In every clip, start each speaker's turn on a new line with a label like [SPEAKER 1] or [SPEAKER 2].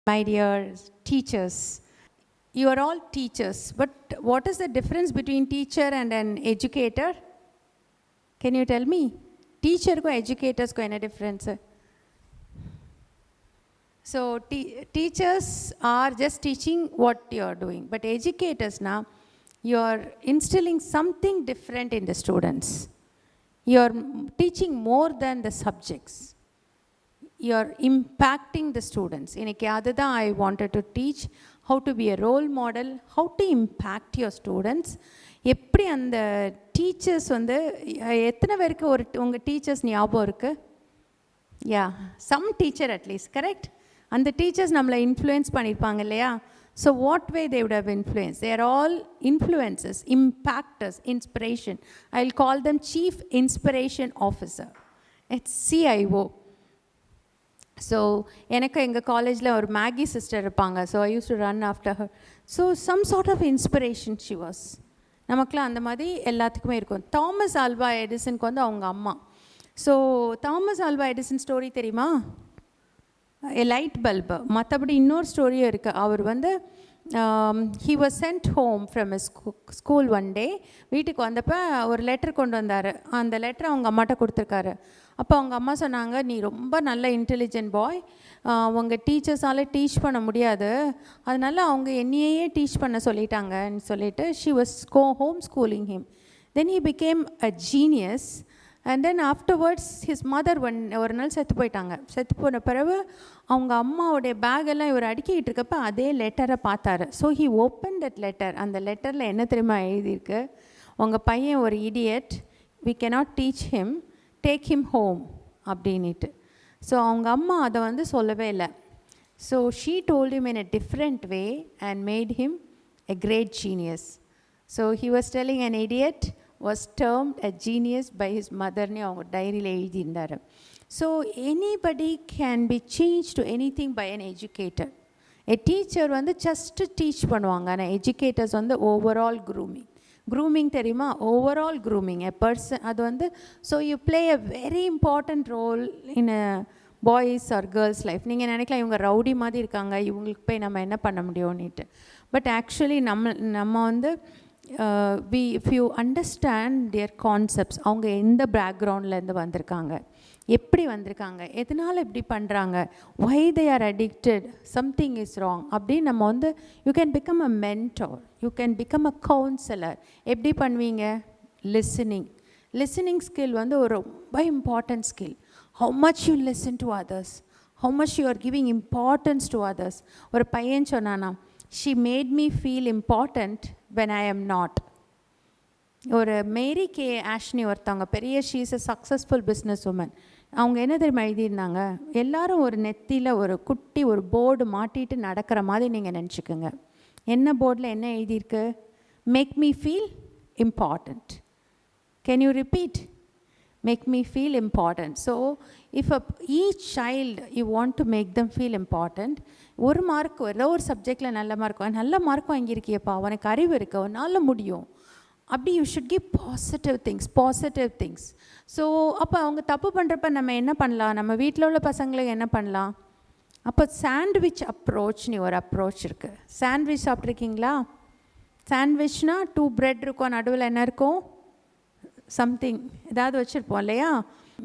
[SPEAKER 1] My dear teachers, you are all teachers, but what is the difference between teacher and an educator? Can you tell me? Teacher ko educators ko any difference? So teachers are just teaching what you are doing, but educators now, you are instilling something different in the students. You are teaching more than the subjects. You are impacting the students. இன்னைக்கு அதுதான் I wanted to teach, how to be a role model, how to impact your students. எப்படி அந்த teachers வந்து எத்தனை பேருக்கு உங்கள் teachers ஞாபகம் இருக்குது? Yeah, some teacher at least, correct? அந்த டீச்சர்ஸ் நம்மளை இன்ஃப்ளூயன்ஸ் பண்ணியிருப்பாங்க இல்லையா? So what way they would have influence? They are all influences, impactors, inspiration. I will call them chief inspiration officer. It's CIO. So எனக்கு எங்கள் காலேஜில் ஒரு மேகி சிஸ்டர் இருப்பாங்க. So I use to run after her. So some sort of inspiration she was. நமக்குலாம் அந்த மாதிரி எல்லாத்துக்குமே இருக்கும். தாமஸ் ஆல்வா எடிசனுக்கு வந்து அவங்க அம்மா. So Thomas Alva Edison story தெரியுமா? Light bulb. மற்றபடி இன்னொரு ஸ்டோரியும் இருக்குது. அவர் வந்து he was sent home from his school one day. வீட்டுக்கு வந்தப்போ ஒரு லெட்டர் கொண்டு வந்தார். அந்த லெட்டர் அவங்க அம்மாட்ட கொடுத்துருக்காரு. அப்போ அவங்க அம்மா சொன்னாங்க, நீ ரொம்ப நல்ல இன்டெலிஜென்ட் பாய், உங்கள் டீச்சர்ஸால் டீச் பண்ண முடியாது, அதனால அவங்க என்னையே டீச் பண்ண சொல்லிட்டாங்கன்னு சொல்லிட்டு she was home schooling him. Then he became a genius. And then afterwards his mother ஒரு நாள் செத்து போயிட்டாங்க. செத்து போன பிறகு அவங்க அம்மாவுடைய பேக்கெல்லாம் இவர் அடுக்கிட்டு இருக்கப்போ அதே லெட்டரை பார்த்தாரு. So he opened that letter. அந்த லெட்டரில் என்ன தெரியுமா எழுதியிருக்கு? உங்கள் பையன் ஒரு idiot, we cannot teach him, take him home அப்படின்ட்டு. ஸோ அவங்க அம்மா அதை வந்து சொல்லவே இல்லை. So she told him in a different way and made him a great genius. So he was telling an idiot was termed a genius by his mother னு அவங்க டைரியில் எழுதியிருந்தார். So anybody can be changed to anything by an educator. A teacher வந்து just teach பண்ணுவாங்க, ஆனால் educators வந்து overall grooming தெரியுமா? Overall grooming a person. அது வந்து so you play a very important role in a boys or girls life. நீங்கள் நினைக்கலாம் இவங்க ரவுடி மாதிரி இருக்காங்க, இவங்களுக்கு போய் நம்ம என்ன பண்ண முடியும்னுட்டு. பட் ஆக்சுவலி நம்ம வந்து if you understand their concepts, அவங்க எந்த பேக்ரவுண்ட்லேருந்து வந்திருக்காங்க, எப்படி வந்திருக்காங்க, எதனால் இப்படி பண்ணுறாங்க, why they are addicted, something is wrong அப்படின்னு நம்ம வந்து you can become a mentor, you can become a counselor. எப்படி பண்ணுவீங்க? listening skill வந்து ஒரு ரொம்ப important skill. how much you listen to others, how much you are giving importance to others. ஒரு பையன் சொன்னானா, she made me feel important when I am not. ஒரு மேரி K Ashni ஒருத்தவங்க பெரிய, she is a successful business woman. அவங்க என்ன தெரியுமா எழுதியிருந்தாங்க? எல்லாரும் ஒரு நெத்தியில் ஒரு குட்டி ஒரு போர்டு மாட்டிட்டு நடக்கிற மாதிரி நீங்கள் நினச்சிக்கோங்க. என்ன போர்டில் என்ன எழுதியிருக்கு? Make me feel important. Can you repeat? make me feel important. So if each child you want to make them feel important, ஒரு மார்க் ஏதோ ஒரு சப்ஜெக்டில் நல்ல மார்க் வாங்கியிருக்கியப்பா, உனக்கு அறிவு இருக்கு, உன்னால் முடியும் அப்படி, you should give positive things. So அப்போ அவங்க தப்பு பண்ணுறப்ப நம்ம என்ன பண்ணலாம்? நம்ம வீட்டில் உள்ள பசங்களுக்கு என்ன பண்ணலாம்? அப்போ சாண்ட்விச் அப்ரோச்னு ஒரு அப்ரோச் இருக்குது. சாண்ட்விச் சாப்பிட்ருக்கீங்களா? சாண்ட்விச்னா 2 பிரெட் இருக்கும், நடுவில் என்ன இருக்கும்? சம்திங் ஏதாவது வச்சுருப்போம் இல்லையா?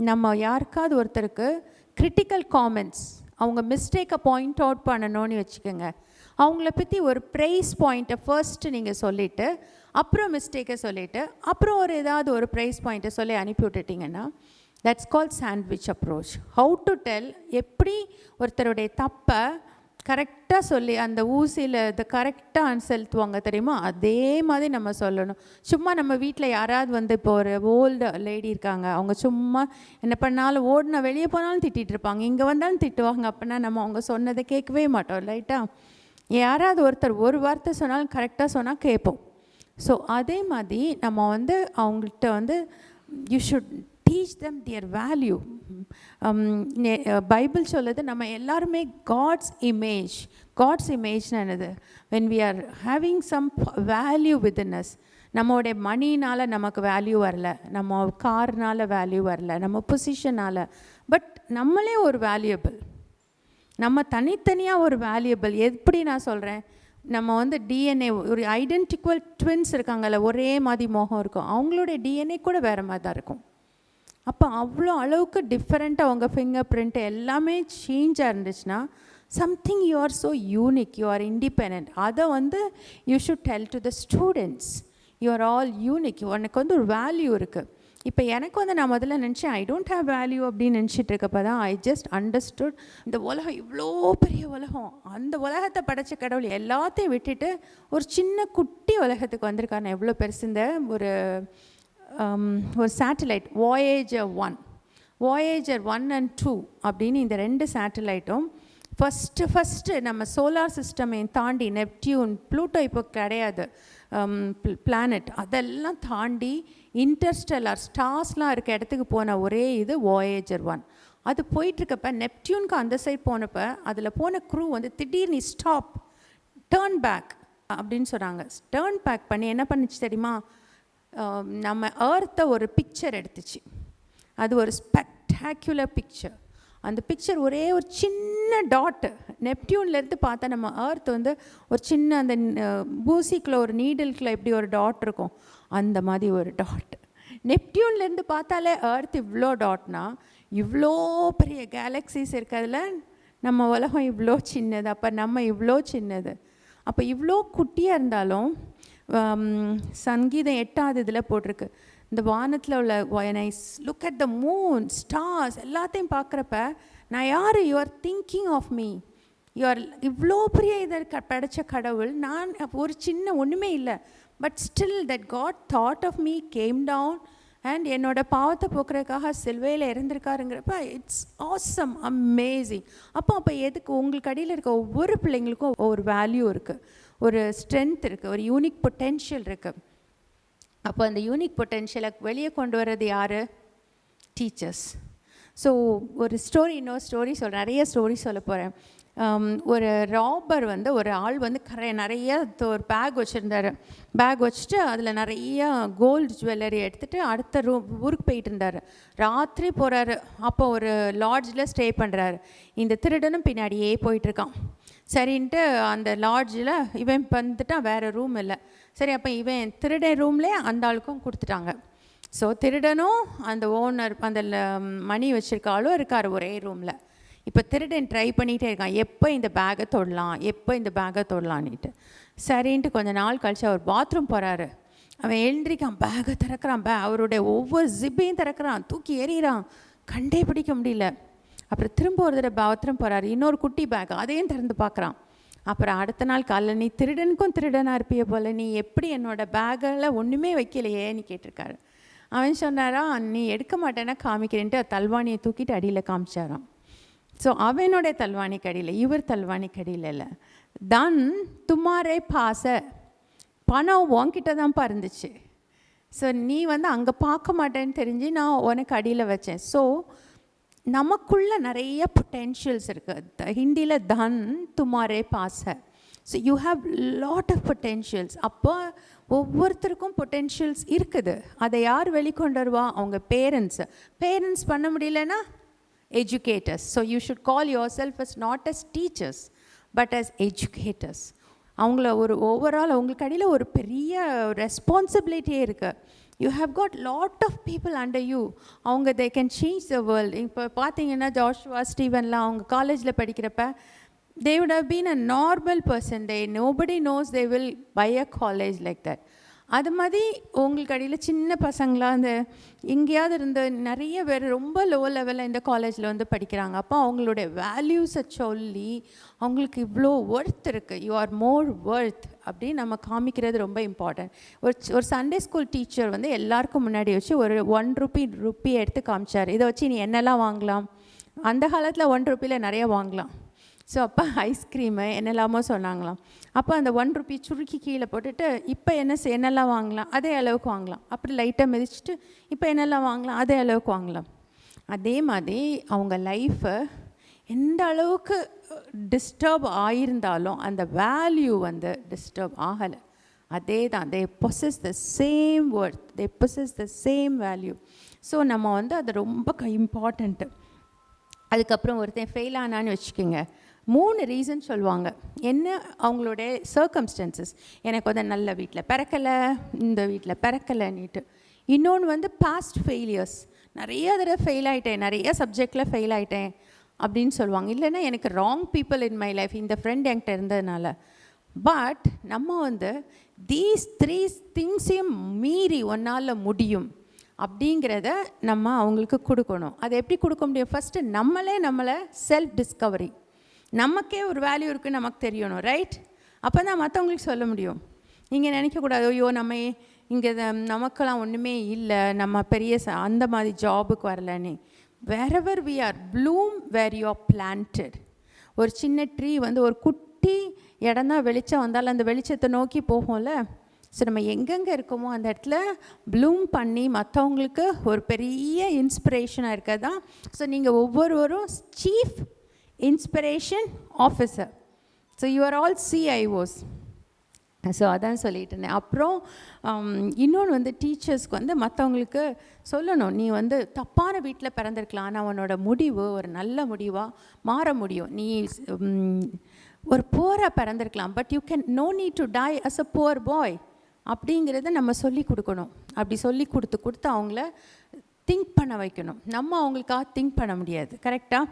[SPEAKER 1] நம்ம யாருக்காவது ஒருத்தருக்கு கிரிட்டிக்கல் காமெண்ட்ஸ், அவங்க மிஸ்டேக்கை பாயிண்ட் அவுட் பண்ணணும்னு வச்சுக்கோங்க. அவங்கள பற்றி ஒரு ப்ரைஸ் பாயிண்ட்டை ஃபர்ஸ்ட்டு நீங்கள் சொல்லிவிட்டு, அப்புறம் மிஸ்டேக்கை சொல்லிவிட்டு, அப்புறம் ஏதாவது ஒரு ப்ரைஸ் பாயிண்ட்டை சொல்லி அனுப்பி விட்டுட்டிங்கன்னா, that's called sandwich approach. How to tell, எப்படி ஒருத்தருடைய தப்பை கரெக்டாக சொல்லி அந்த ஊசியில் இதை கரெக்டாக செலுத்துவாங்க தெரியுமா? அதே மாதிரி நம்ம சொல்லணும். சும்மா நம்ம வீட்டில் யாராவது வந்து இப்போ ஒரு ஓல்டு லேடி இருக்காங்க, அவங்க சும்மா என்ன பண்ணாலும் ஓடினா வெளியே போனாலும் திட்டிகிட்டு இருப்பாங்க, இங்கே வந்தாலும் திட்டுவாங்க. அப்படின்னா நம்ம அவங்க சொன்னதை கேட்கவே மாட்டோம், ரைட்டா? யாராவது ஒருத்தர் ஒரு வார்த்தை சொன்னாலும் கரெக்டாக சொன்னால் கேட்போம். ஸோ அதே மாதிரி நம்ம வந்து அவங்கள்ட்ட வந்து you should teach them their value. Bible சொல்லுது நம்ம எல்லாருமே காட்ஸ் இமேஜ்னு என்னது? when we are having some value within us. நம்மளுடைய மணினால் நமக்கு வேல்யூ வரல, நம்ம கார்னால் வேல்யூ வரல, நம்ம பொசிஷனால், பட் நம்மளே ஒரு வேல்யூபிள். நம்ம தனித்தனியாக ஒரு வேல்யூபிள். எப்படி நான் சொல்கிறேன், நம்ம வந்து டிஎன்ஏ ஒரு ஐடென்டிக்குவல் ட்வின்ஸ் இருக்காங்கல்ல, ஒரே மாதிரி முகம் இருக்கும், அவங்களுடைய டிஎன்ஏ கூட வேறு மாதிரி தான் இருக்கும். அப்போ அவ்வளோ அளவுக்கு டிஃப்ரெண்ட்டாக உங்கள் ஃபிங்கர் பிரிண்ட் எல்லாமே சேஞ்சாக இருந்துச்சுன்னா something you are so unique, you are independent. அதை வந்து you should tell to the students, you are all unique, உனக்கு வந்து ஒரு வேல்யூ இருக்குது. இப்போ எனக்கு வந்து நான் முதல்ல நினச்சேன் ஐ டோன்ட் ஹேவ் வேல்யூ அப்படின்னு நினச்சிட்டு இருக்கப்போ தான் ஐ ஜஸ்ட் அண்டர்ஸ்டுட் இந்த உலகம் இவ்வளோ பெரிய உலகம், அந்த உலகத்தை படைச்ச கடவுள் எல்லாத்தையும் விட்டுட்டு ஒரு சின்ன குட்டி உலகத்துக்கு வந்திருக்காரு. நான் எவ்வளோ பெருசு இந்த ஒரு சேட்டலைட் வாயேஜர் 1 and 2 அப்படின்னு இந்த 2 சேட்டலைட்டும் ஃபஸ்ட்டு நம்ம சோலார் சிஸ்டமை தாண்டி நெப்டியூன், ப்ளூட்டோ இப்போ கிடையாது, பிளானட், அதெல்லாம் தாண்டி இன்டர்ஸ்டெல்லார் ஸ்டார்ஸ்லாம் இருக்க இடத்துக்கு போன ஒரே இது வாயேஜர் 1. அது போயிட்டுருக்கப்ப நெப்டியூனுக்கு அந்த சைட் போனப்போ அதில் போன க்ரூ வந்து திடீர்னு ஸ்டாப், டேர்ன் பேக் அப்படின்னு சொன்னாங்க. டேர்ன் பேக் பண்ணி என்ன பண்ணிச்சு தெரியுமா, நம்ம ஏர்த்தை ஒரு பிக்சர் எடுத்துச்சு. அது ஒரு ஸ்பெக்டாக்குலர் பிக்சர். அந்த பிக்சர் ஒரே ஒரு சின்ன டாட்டு, நெப்டியூன்லேருந்து பார்த்தா நம்ம ஏர்த் வந்து ஒரு சின்ன அந்த பூசிக்குள்ளே ஒரு நீடலுக்குள்ளே எப்படி ஒரு டாட் இருக்கும், அந்த மாதிரி ஒரு டாட். நெப்டியூன்லேருந்து பார்த்தாலே ஏர்த் இவ்வளோ டாட்னா, இவ்வளோ பெரிய கேலக்ஸிஸ் இருக்கிறதுல நம்ம உலகம் இவ்வளோ சின்னது. அப்போ நம்ம இவ்வளோ சின்னது. அப்போ இவ்வளோ குட்டியாக இருந்தாலும் சங்கீதம் 8வது இதில் போட்டிருக்கு, இந்த வானத்தில் உள்ள when I look at the moon, stars எல்லாத்தையும் பார்க்குறப்ப நான் யார், you are thinking of me, you are இவ்வளோ பெரிய இதை படைச்ச கடவுள், நான் ஒரு சின்ன ஒன்றுமே இல்லை, but still that God thought of me came down and என்னோட பாவத்தை போக்குறதுக்காக சிலுவையில் இறந்துருக்காருங்கிறப்ப இட்ஸ் ஆசம், அமேசிங். அப்போ எதுக்கு உங்களுக்கு அடியில் இருக்க ஒவ்வொரு பிள்ளைங்களுக்கும் ஒரு வேல்யூ இருக்குது, ஒரு ஸ்ட்ரென்த் இருக்குது, ஒரு யூனிக் பொட்டென்ஷியல் இருக்குது. அப்போ அந்த யூனிக் பொட்டென்ஷியலை வெளியே கொண்டு வர்றது யார்? டீச்சர்ஸ். ஸோ ஒரு ஸ்டோரி, இன்னொரு ஸ்டோரி நிறைய ஸ்டோரி சொல்ல போகிறேன். ஒரு ராபர் வந்து ஒரு ஆள் வந்து நிறைய ஒரு பேக் வச்சுருந்தார். பேக் வச்சுட்டு அதில் நிறைய கோல்டு ஜுவல்லரி எடுத்துகிட்டு அடுத்த ஊருக்கு போயிட்டு இருந்தார். ராத்திரி போகிறாரு. அப்போ ஒரு லாட்ஜில் ஸ்டே பண்ணுறாரு. இந்த திருடனும் பின்னாடியே போயிட்டுருக்கான். சரின்ட்டு அந்த லாட்ஜில் இவன் வந்துட்டான், வேறு ரூம் இல்லை. சரி, அப்போ இவன் திருடன் ரூம்லேயே அந்த ஆளுக்கும் கொடுத்துட்டாங்க. ஸோ திருடனும் அந்த ஓனர் அந்த மணி வச்சுருக்காலும் இருக்கார் ஒரே ரூமில். இப்போ திருடன் ட்ரை பண்ணிகிட்டே இருக்கான், எப்போ இந்த பேக்கை தொடலான்னுட்டு. சரின்ட்டு கொஞ்சம் நாள் கழிச்சு அவர் பாத்ரூம் போகிறாரு. அவன் எழுந்திரிக்கான், பேக்கை திறக்கிறான், அவருடைய ஒவ்வொரு ஜிப்பையும் திறக்கிறான், தூக்கி எறிகிறான், கண்டே பிடிக்க முடியல. அப்புறம் திரும்ப ஒரு தடவை பாத்ரூம் போகிறாரு, இன்னொரு குட்டி பேக், அதையும் திறந்து பார்க்குறான். அப்புறம் அடுத்த நாள் காலைல, நீ திருடனுக்கும் திருடனாக இருப்பிய போல், நீ எப்படி என்னோடய பேக்கில் ஒன்றுமே வைக்கலையேன்னு கேட்டிருக்காரு. அவன் சொன்னாரா, நீ எடுக்க மாட்டேன்னா காமிக்கிறேன்ட்டு தல்வானியை தூக்கிட்டு அடியில் காமிச்சாரான். ஸோ அவனுடைய தல்வானி கடியில், இவர் தல்வானி கடியில் இல்லை. தன் துமாரே பாச, பணம் உன்கிட்ட தான்ப்பா இருந்துச்சு. ஸோ நீ வந்து அங்கே பார்க்க மாட்டேன்னு தெரிஞ்சு நான் உனக்கு அடியில் வச்சேன். ஸோ நமக்குள்ள நிறைய பொட்டென்ஷியல்ஸ் இருக்குது. ஹிந்தியில் தன் துமாரே பாச. So you have lot of potentials. அப்போ ஒவ்வொருத்தருக்கும் பொட்டென்ஷியல்ஸ் இருக்குது. அதை யார் வெளிக்கொண்டு வருவா? அவங்க பேரண்ட்ஸ் பண்ண முடியலன்னா educators. So you should call yourself as not as teachers but as educators. அவங்கள ஒரு ஓவரால் உங்களுக்கு அடியில் ஒரு பெரிய ரெஸ்பான்சிபிலிட்டியே இருக்குது. You have got lot of people under you. அவங்க they can change the world. இப்போ பார்த்தீங்கன்னா ஜாஷுவா, ஸ்டீவன்லாம் அவங்க காலேஜில் படிக்கிறப்ப they would have been a normal person. Nobody knows they will buy a college like that. அது மாதிரி உங்களுக்கு அடியில் சின்ன பசங்களாக அந்த எங்கேயாவது இருந்த நிறைய பேர் ரொம்ப லோ லெவலில் இந்த காலேஜில் வந்து படிக்கிறாங்க. அப்போ அவங்களுடைய வேல்யூஸை சொல்லி அவங்களுக்கு இவ்வளோ ஒர்த் இருக்குது, யூ ஆர் மோர் ஒர்த் அப்படின்னு நம்ம காமிக்கிறது ரொம்ப இம்பார்ட்டன்ட். ஒரு சண்டே ஸ்கூல் டீச்சர் வந்து எல்லாருக்கும் முன்னாடி வச்சு ஒரு ₹1 எடுத்து காமிச்சார். இதை வச்சு நீ என்னெல்லாம் வாங்கலாம். அந்த காலத்தில் ₹1 நிறைய வாங்கலாம். ஸோ அப்போ ஐஸ்கிரீமு என்னெல்லாமோ சொன்னாங்களாம். அப்போ அந்த ₹1 சுருக்கி கீழே போட்டுட்டு இப்போ என்னெல்லாம் வாங்கலாம், அதே அளவுக்கு வாங்கலாம். அப்படி லைட்டாக மிதிச்சுட்டு இப்போ என்னெல்லாம் வாங்கலாம், அதே அளவுக்கு வாங்கலாம். அதே மாதிரி அவங்க லைஃப்பை எந்த அளவுக்கு டிஸ்டர்ப் ஆகியிருந்தாலும் அந்த வேல்யூ வந்து டிஸ்டர்ப் ஆகலை. அதே தான், they possess the same worth, they possess the same value. So நம்ம வந்து அது ரொம்ப இம்பார்ட்டண்ட்டு. அதுக்கப்புறம் ஒருத்தன் ஃபெயில் ஆனான்னு வச்சுக்கோங்க, 3 ரீசன் சொல்லுவாங்க. என்ன அவங்களுடைய சர்க்கம்ஸ்டன்சஸ், எனக்கு வந்து நல்ல வீட்டில் பிறக்கலை, இந்த வீட்டில் பிறக்கலைன்னுட்டு. இன்னொன்று வந்து பாஸ்ட் ஃபெயிலியர்ஸ், நிறைய தடவை ஃபெயில் ஆகிட்டேன், நிறைய சப்ஜெக்டில் ஃபெயில் ஆகிட்டேன் அப்படின்னு சொல்லுவாங்க. இல்லைன்னா எனக்கு wrong people in my life, இந்த ஃப்ரெண்ட் என்கிட்ட இருந்ததுனால. பட் நம்ம வந்து தீஸ் 3 திங்ஸையும் மீறி ஒன்றால் முடியும் அப்படிங்கிறத நம்ம அவங்களுக்கு கொடுக்கணும். அதை எப்படி கொடுக்க முடியும்? ஃபஸ்ட்டு நம்மளை செல்ஃப் டிஸ்கவரி, நமக்கே ஒரு வேல்யூ இருக்குதுன்னு நமக்கு தெரியணும், ரைட்? அப்போ தான் மற்றவங்களுக்கு சொல்ல முடியும். நீங்கள் நினைக்கக்கூடாது, ஐயோ நம்ம இங்கே நமக்கெல்லாம் ஒன்றுமே இல்லை, நம்ம பெரிய அந்த மாதிரி ஜாபுக்கு வரலன்னு. Wherever we are bloom where you are planted. ஒரு சின்ன ட்ரீ வந்து ஒரு குட்டி இடம் தான் வெளிச்சம் வந்தாலும் அந்த வெளிச்சத்தை நோக்கி போகும்ல. ஸோ நம்ம எங்கெங்கே இருக்கோமோ அந்த இடத்துல ப்ளூம் பண்ணி மற்றவங்களுக்கு ஒரு பெரிய இன்ஸ்பிரேஷனாக இருக்கிறது தான். ஸோ நீங்கள் ஒவ்வொருவரும் chief inspiration officer. So you are all CIOs. So அதான் சொல்லிட்டு இருந்தேன். அப்புறம் இன்னொன்று வந்து டீச்சர்ஸ்க்கு வந்து மற்றவங்களுக்கு சொல்லணும், நீ வந்து தப்பான வீட்டில் பிறந்திருக்கலாம், ஆனால் உன்னோட முடிவு ஒரு நல்ல முடிவாக மாற முடியும். நீ ஒரு புவராக பிறந்திருக்கலாம், but you can no need to die as a poor boy அப்படிங்கிறத நம்ம சொல்லி கொடுக்கணும். அப்படி சொல்லி கொடுத்து அவங்கள திங்க் பண்ண வைக்கணும். நம்ம அவங்களுக்காக திங்க் பண்ண முடியாது, கரெக்டாக?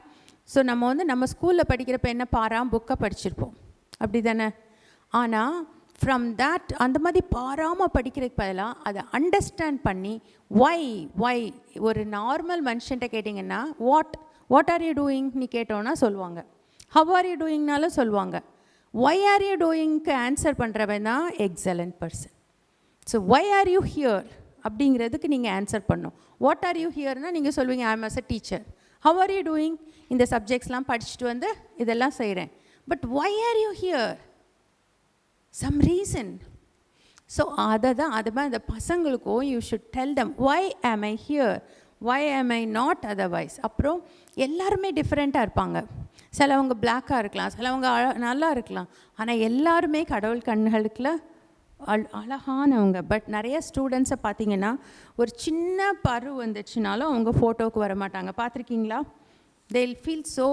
[SPEAKER 1] ஸோ நம்ம வந்து நம்ம ஸ்கூலில் படிக்கிறப்ப என்ன பாராமல் புக்கை படிச்சிருப்போம், அப்படி தானே? ஆனால் ஃப்ரம் தேட் அந்த மாதிரி பாராமல் படிக்கிறதுக்கு பதிலாக அதை அண்டர்ஸ்டாண்ட் பண்ணி ஒய் ஒரு நார்மல் மனுஷன்ட்ட கேட்டிங்கன்னா வாட் ஆர் யூ டூயிங் நீ கேட்டோன்னா சொல்லுவாங்க. ஹவ் ஆர் யூ டூயிங்னாலும் சொல்லுவாங்க. ஒய் ஆர் யூ டூயிங்க்கு ஆன்சர் பண்ணுறவன் தான் excellent person. So why are you here அப்படிங்கிறதுக்கு நீங்கள் ஆன்சர் பண்ணணும். வாட் ஆர் யூ ஹியர்னால் நீங்கள் சொல்லுவீங்க, I am as a teacher. How are you doing, இந்த சப்ஜெக்ட்ஸ்லாம் படிச்சுட்டு வந்து இதெல்லாம் செய்கிறேன். But why are you here, some reason. So அது மாதிரி அந்த பசங்களுக்கும் you should tell them why am I here, Y am I not otherwise. அப்புறம் எல்லாருமே டிஃப்ரெண்ட்டாக இருப்பாங்க. சிலவங்க பிளாக்காக இருக்கலாம், சிலவங்க நல்லா இருக்கலாம், ஆனால் எல்லாருமே கடவுள் கண்களுக்குள்ள அழகானவங்க. பட் நிறைய ஸ்டூடெண்ட்ஸை பார்த்தீங்கன்னா ஒரு சின்ன பரு வந்துச்சுனாலும் அவங்க ஃபோட்டோவுக்கு வர மாட்டாங்க, பார்த்துருக்கீங்களா? they'll feel so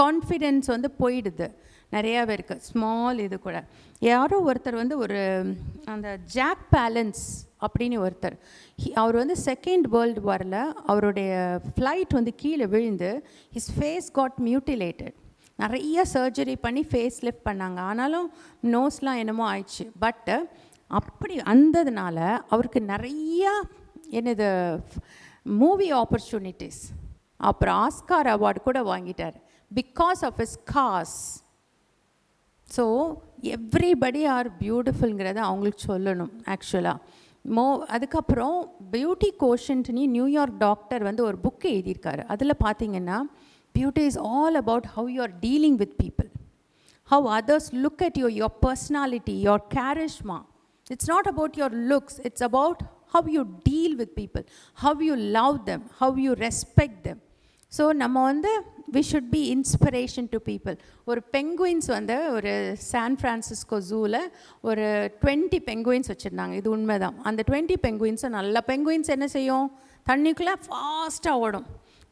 [SPEAKER 1] கான்ஃபிடென்ஸ் வந்து போயிடுது நிறையா பேருக்கு. ஸ்மால் இது கூட யாரோ ஒருத்தர் வந்து ஒரு அந்த ஜாக் பேலன்ஸ் அப்படின்னு ஒருத்தர், அவர் வந்து செகண்ட் வேர்ல்டு வாரில் அவருடைய ஃப்ளைட் வந்து கீழே விழுந்து ஹிஸ் ஃபேஸ் காட் மியூட்டிலேட்டட். நிறைய சர்ஜரி பண்ணி ஃபேஸ் லிஃப்ட் பண்ணாங்க, ஆனாலும் நோஸ்லாம் என்னமோ ஆயிடுச்சு. பட்டு அப்படி அந்ததுனால அவருக்கு நிறையா என்னது மூவி ஆப்பர்ச்சுனிட்டிஸ், அப்புறம் ஆஸ்கார் அவார்டு கூட வாங்கிட்டார் because of his cause. So everybody are பியூட்டிஃபுல்ங்கிறத அவங்களுக்கு சொல்லணும் ஆக்சுவலாக. அதுக்கப்புறம் பியூட்டி கோஷன்ட்னு நியூயார்க் டாக்டர் வந்து ஒரு புக்கு எழுதியிருக்காரு. அதில் பார்த்தீங்கன்னா beauty is all about how you are dealing with people, how others look at your personality, your charisma. It's not about your looks, it's about how you deal with people, how you love them, how you respect them. So நம்ம வந்து we should be inspiration to people. ஒரு penguins வந்து ஒரு San Francisco ஜூவில் ஒரு 20 penguins வச்சுருந்தாங்க. இது உண்மைதான். அந்த 20 பெங்குயின்ஸை நல்ல பெங்குயின்ஸ் என்ன செய்யும், தண்ணிக்குள்ளே ஃபாஸ்ட்டாக ஓடும்,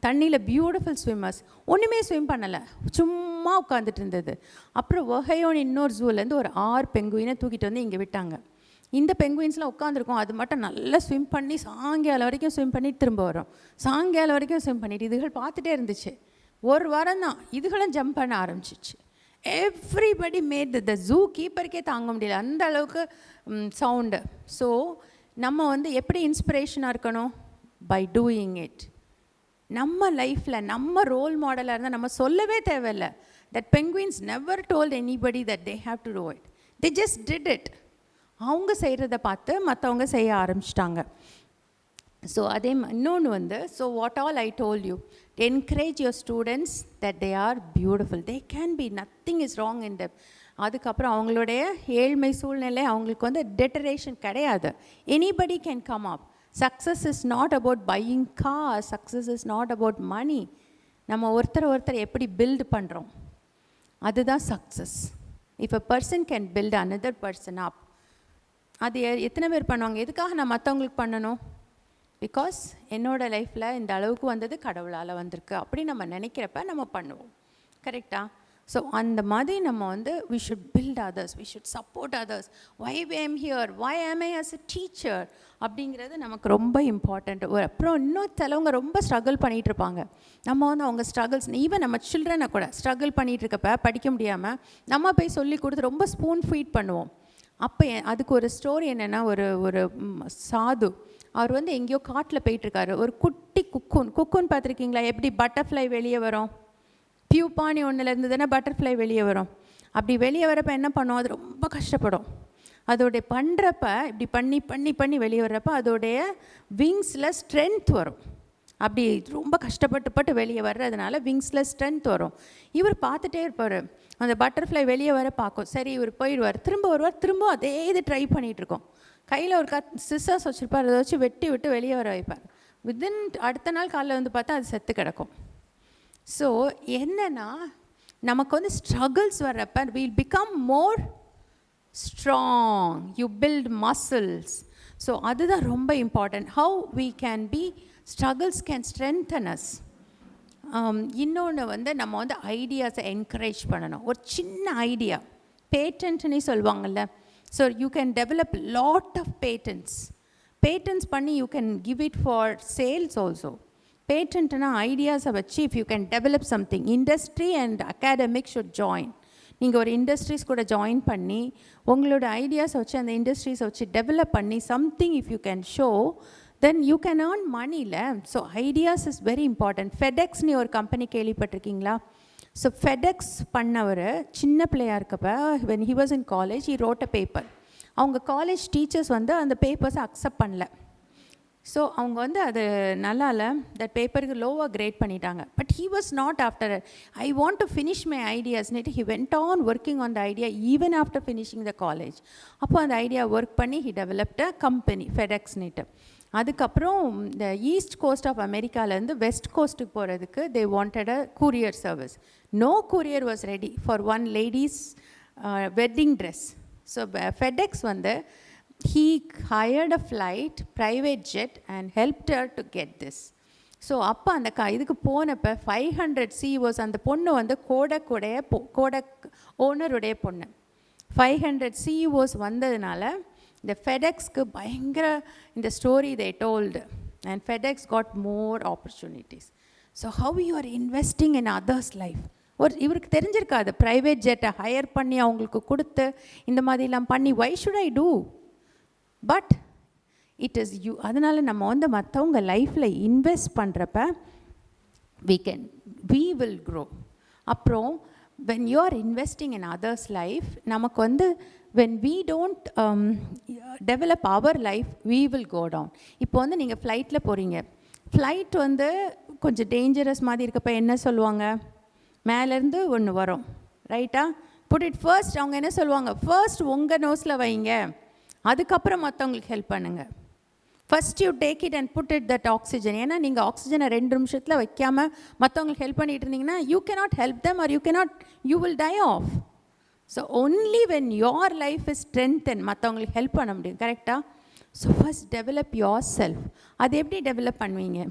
[SPEAKER 1] தண்ணியில் பியூட்டிஃபுல் ஸ்விம்மர்ஸ். ஒன்றுமே ஸ்விம் பண்ணலை, சும்மா உட்காந்துட்டு இருந்தது. அப்புறம் வகையோன்னு இன்னொரு ஜூலேருந்து ஒரு 6 பெங்குயினை தூக்கிட்டு வந்து இங்கே விட்டாங்க. இந்த பெங்குயின்ஸ்லாம் உட்காந்துருக்கோம், அது மட்டும் நல்லா ஸ்விம் பண்ணி சாயங்காலம் வரைக்கும் ஸ்விம் பண்ணிட்டு திரும்ப வரும், சாயங்காலம் வரைக்கும் ஸ்விம் பண்ணிட்டு இதுகள் பார்த்துட்டே இருந்துச்சு. ஒரு வாரம் தான் இதுகளும் ஜம்ப் பண்ண ஆரம்பிச்சிச்சு. எவ்ரிபடி மேட் த ஜூ கீப்பருக்கே தாங்க முடியல அந்த அளவுக்கு சவுண்டு. ஸோ நம்ம வந்து எப்படி இன்ஸ்பிரேஷனாக இருக்கணும், பை டூயிங் இட். நம்ம லைஃப்பில் நம்ம ரோல் மாடலாக இருந்தால் நம்ம சொல்லவே தேவையில்லை. That penguins never told anybody that they have to do it, they just did it. அவங்க செய்கிறத பார்த்து மற்றவங்க செய்ய ஆரம்பிச்சிட்டாங்க. ஸோ அதே இன்னொன்று வந்து, so what all I told you, encourage your students that they are beautiful, they can be, nothing is wrong in them. அதுக்கப்புறம் அவங்களுடைய ஏழ்மை சூழ்நிலை அவங்களுக்கு வந்து டெட்டரேஷன் கிடையாது. Anybody can come up. Success is not about buying cars, success is not about money. நம்ம ஒருத்தர் எப்படி பில்ட் பண்ணுறோம், அதுதான் success. If a person can build another person up, அது எத்தனை பேர் பண்ணுவாங்க? எதுக்காக நான் மற்றவங்களுக்கு பண்ணணும்? பிகாஸ் என்னோடய லைஃப்பில் இந்த அளவுக்கு வந்தது கடவுளால் வந்திருக்கு அப்படி நம்ம நினைக்கிறப்ப நம்ம பண்ணுவோம். கரெக்டா? ஸோ அந்த மாதிரி நம்ம வந்து we should build others, we should support others. Why I am here, why am I as a teacher அப்படிங்கிறது நமக்கு ரொம்ப இம்பார்ட்டண்ட். அப்புறம் இன்னும் சிலவங்க ரொம்ப ஸ்ட்ரகிள் பண்ணிகிட்டு இருப்பாங்க. நம்ம வந்து அவங்க ஸ்ட்ரகிள்ஸ் ஈவன் நம்ம சில்ட்ரனை கூட ஸ்ட்ரகிள் பண்ணிகிட்டு இருக்கப்ப படிக்க முடியாமல் நம்ம போய் சொல்லி கொடுத்து ரொம்ப ஸ்பூன் ஃபீட் பண்ணுவோம். அப்போ அதுக்கு ஒரு ஸ்டோரி என்னென்னா, ஒரு சாது அவர் வந்து எங்கேயோ காட்டில் போயிட்டுருக்காரு. ஒரு குட்டி குக்குன்னு பார்த்துருக்கீங்களா? எப்படி பட்டர்ஃப்ளை வெளியே வரும், பியூப்பானி ஒன்றில் இருந்ததுன்னா பட்டர்ஃப்ளை வெளியே வரும். அப்படி வெளியே வரப்போ என்ன பண்ணும், அது ரொம்ப கஷ்டப்படும். அதோடைய பண்ணுறப்ப இப்படி பண்ணி பண்ணி பண்ணி வெளியே வர்றப்ப அதோடைய விங்ஸில் ஸ்ட்ரென்த் வரும். அப்படி ரொம்ப கஷ்டப்பட்டு வெளியே வர்றதுனால விங்ஸில் ஸ்ட்ரென்த் வரும். இவர் பார்த்துட்டே இருப்பார், அந்த பட்டர்ஃப்ளை வெளியே வர பார்க்கும். சரி, இவர் போயிடுவார், திரும்ப வருவார், திரும்ப அதே இது ட்ரை பண்ணிகிட்ருக்கோம். கையில் ஒரு சிசர்ஸ் வச்சுருப்பார், அதை வச்சு வெட்டி விட்டு வெளியே வர வைப்பார். வித்தின் அடுத்த நாள் காலையில் வந்து பார்த்தா அது செத்து கிடக்கும். ஸோ என்னென்னா, நமக்கு வந்து ஸ்ட்ரகிள்ஸ் வர்றப்ப will become more strong, you build muscles. So அதுதான் ரொம்ப important. How we can be struggles can strengthen us. இன்னொன்று வந்து நம்ம வந்து ஐடியாஸை என்கரேஜ் பண்ணணும். ஒரு சின்ன ஐடியா, பேட்டன்ட்னே சொல்லுவாங்கள்ல. So you can develop lot of patents பண்ணி you can give it for sales also. பேட்டன்ட்னா ஐடியாஸை வச்சு if you can develop something, industry and academic should join. நீங்கள் ஒரு இண்டஸ்ட்ரீஸ் கூட ஜாயின் பண்ணி உங்களோட ஐடியாஸை வச்சு அந்த இண்டஸ்ட்ரீஸை வச்சு டெவலப் பண்ணி something if you can show, then you can earn மணியில். So ideas is very important. ஃபெடெக்ஸ்னு ஒரு கம்பெனி கேள்விப்பட்டிருக்கீங்களா? ஸோ ஃபெடெக்ஸ் பண்ணவர் சின்ன பிள்ளையாக இருக்கப்போ when he was in college he wrote a paper. அவங்க காலேஜ் டீச்சர்ஸ் வந்து அந்த பேப்பர்ஸை அக்செப்ட் பண்ணல. ஸோ அவங்க வந்து அது நல்லா இல்லை, தட் பேப்பருக்கு லோவாக கிரேட் பண்ணிட்டாங்க. But he was not after I want to finish my ஐடியாஸ்னுட்டு he went on working on the idea even after finishing the college. அப்போ அந்த ஐடியா ஒர்க் பண்ணி ஹி டெவலப்ட் அ கம்பெனி ஃபெடெக்ஸ்னுட்டு. அதுக்கப்புறம் இந்த ஈஸ்ட் கோஸ்ட் ஆஃப் அமெரிக்காவிலேருந்து west கோஸ்ட்டுக்கு போகிறதுக்கு they wanted a courier service. No courier was ready for one lady's wedding dress. So FedEx வந்து he hired a flight, private jet and helped her to get this. So அப்போ அந்த இதுக்கு போனப்போ 500 CEOs, அந்த பொண்ணு வந்து கோடக் ஓனருடைய பொண்ணு. 500 CEOs வந்ததுனால இந்த ஃபெடெக்ஸ்க்கு பயங்கர இந்த story they told and FedEx got more opportunities. So how you are investing in others' life? இவருக்கு தெரிஞ்சிருக்காது, ப்ரைவேட் ஜெட்டை ஹையர் பண்ணி அவங்களுக்கு கொடுத்து இந்த மாதிரிலாம் பண்ணி why should I do? But it is you. அதனால் நம்ம வந்து மற்றவங்க லைஃப்பில் இன்வெஸ்ட் பண்ணுறப்ப we will grow. அப்புறம் when you are investing in others life, நமக்கு வந்து when we don't develop our life, we will go down. இப்போ வந்து நீங்கள் ஃப்ளைட்டில் போகிறீங்க, ஃப்ளைட் வந்து கொஞ்சம் டேஞ்சரஸ் மாதிரி இருக்கப்போ என்ன சொல்லுவாங்க, மேலேருந்து ஒன்று வரும், ரைட்டா? Put it first. அவங்க என்ன சொல்லுவாங்க, ஃபர்ஸ்ட் உங்கள் நோஸில் வைங்க, அதுக்கப்புறம் மற்றவங்களுக்கு ஹெல்ப் பண்ணுங்கள். First you take it and put it that oxygen. ஏன்னா நீங்கள் ஆக்சிஜனை 2 நிமிஷத்தில் வைக்காமல் மற்றவங்களுக்கு ஹெல்ப் பண்ணிட்டு இருந்தீங்கன்னா you cannot help them or you will die off. So only when your life is strengthen மற்றவங்களுக்கு ஹெல்ப் பண்ண முடியும். கரெக்டாக? So first develop yourself. அது எப்படி டெவலப் பண்ணுவீங்க?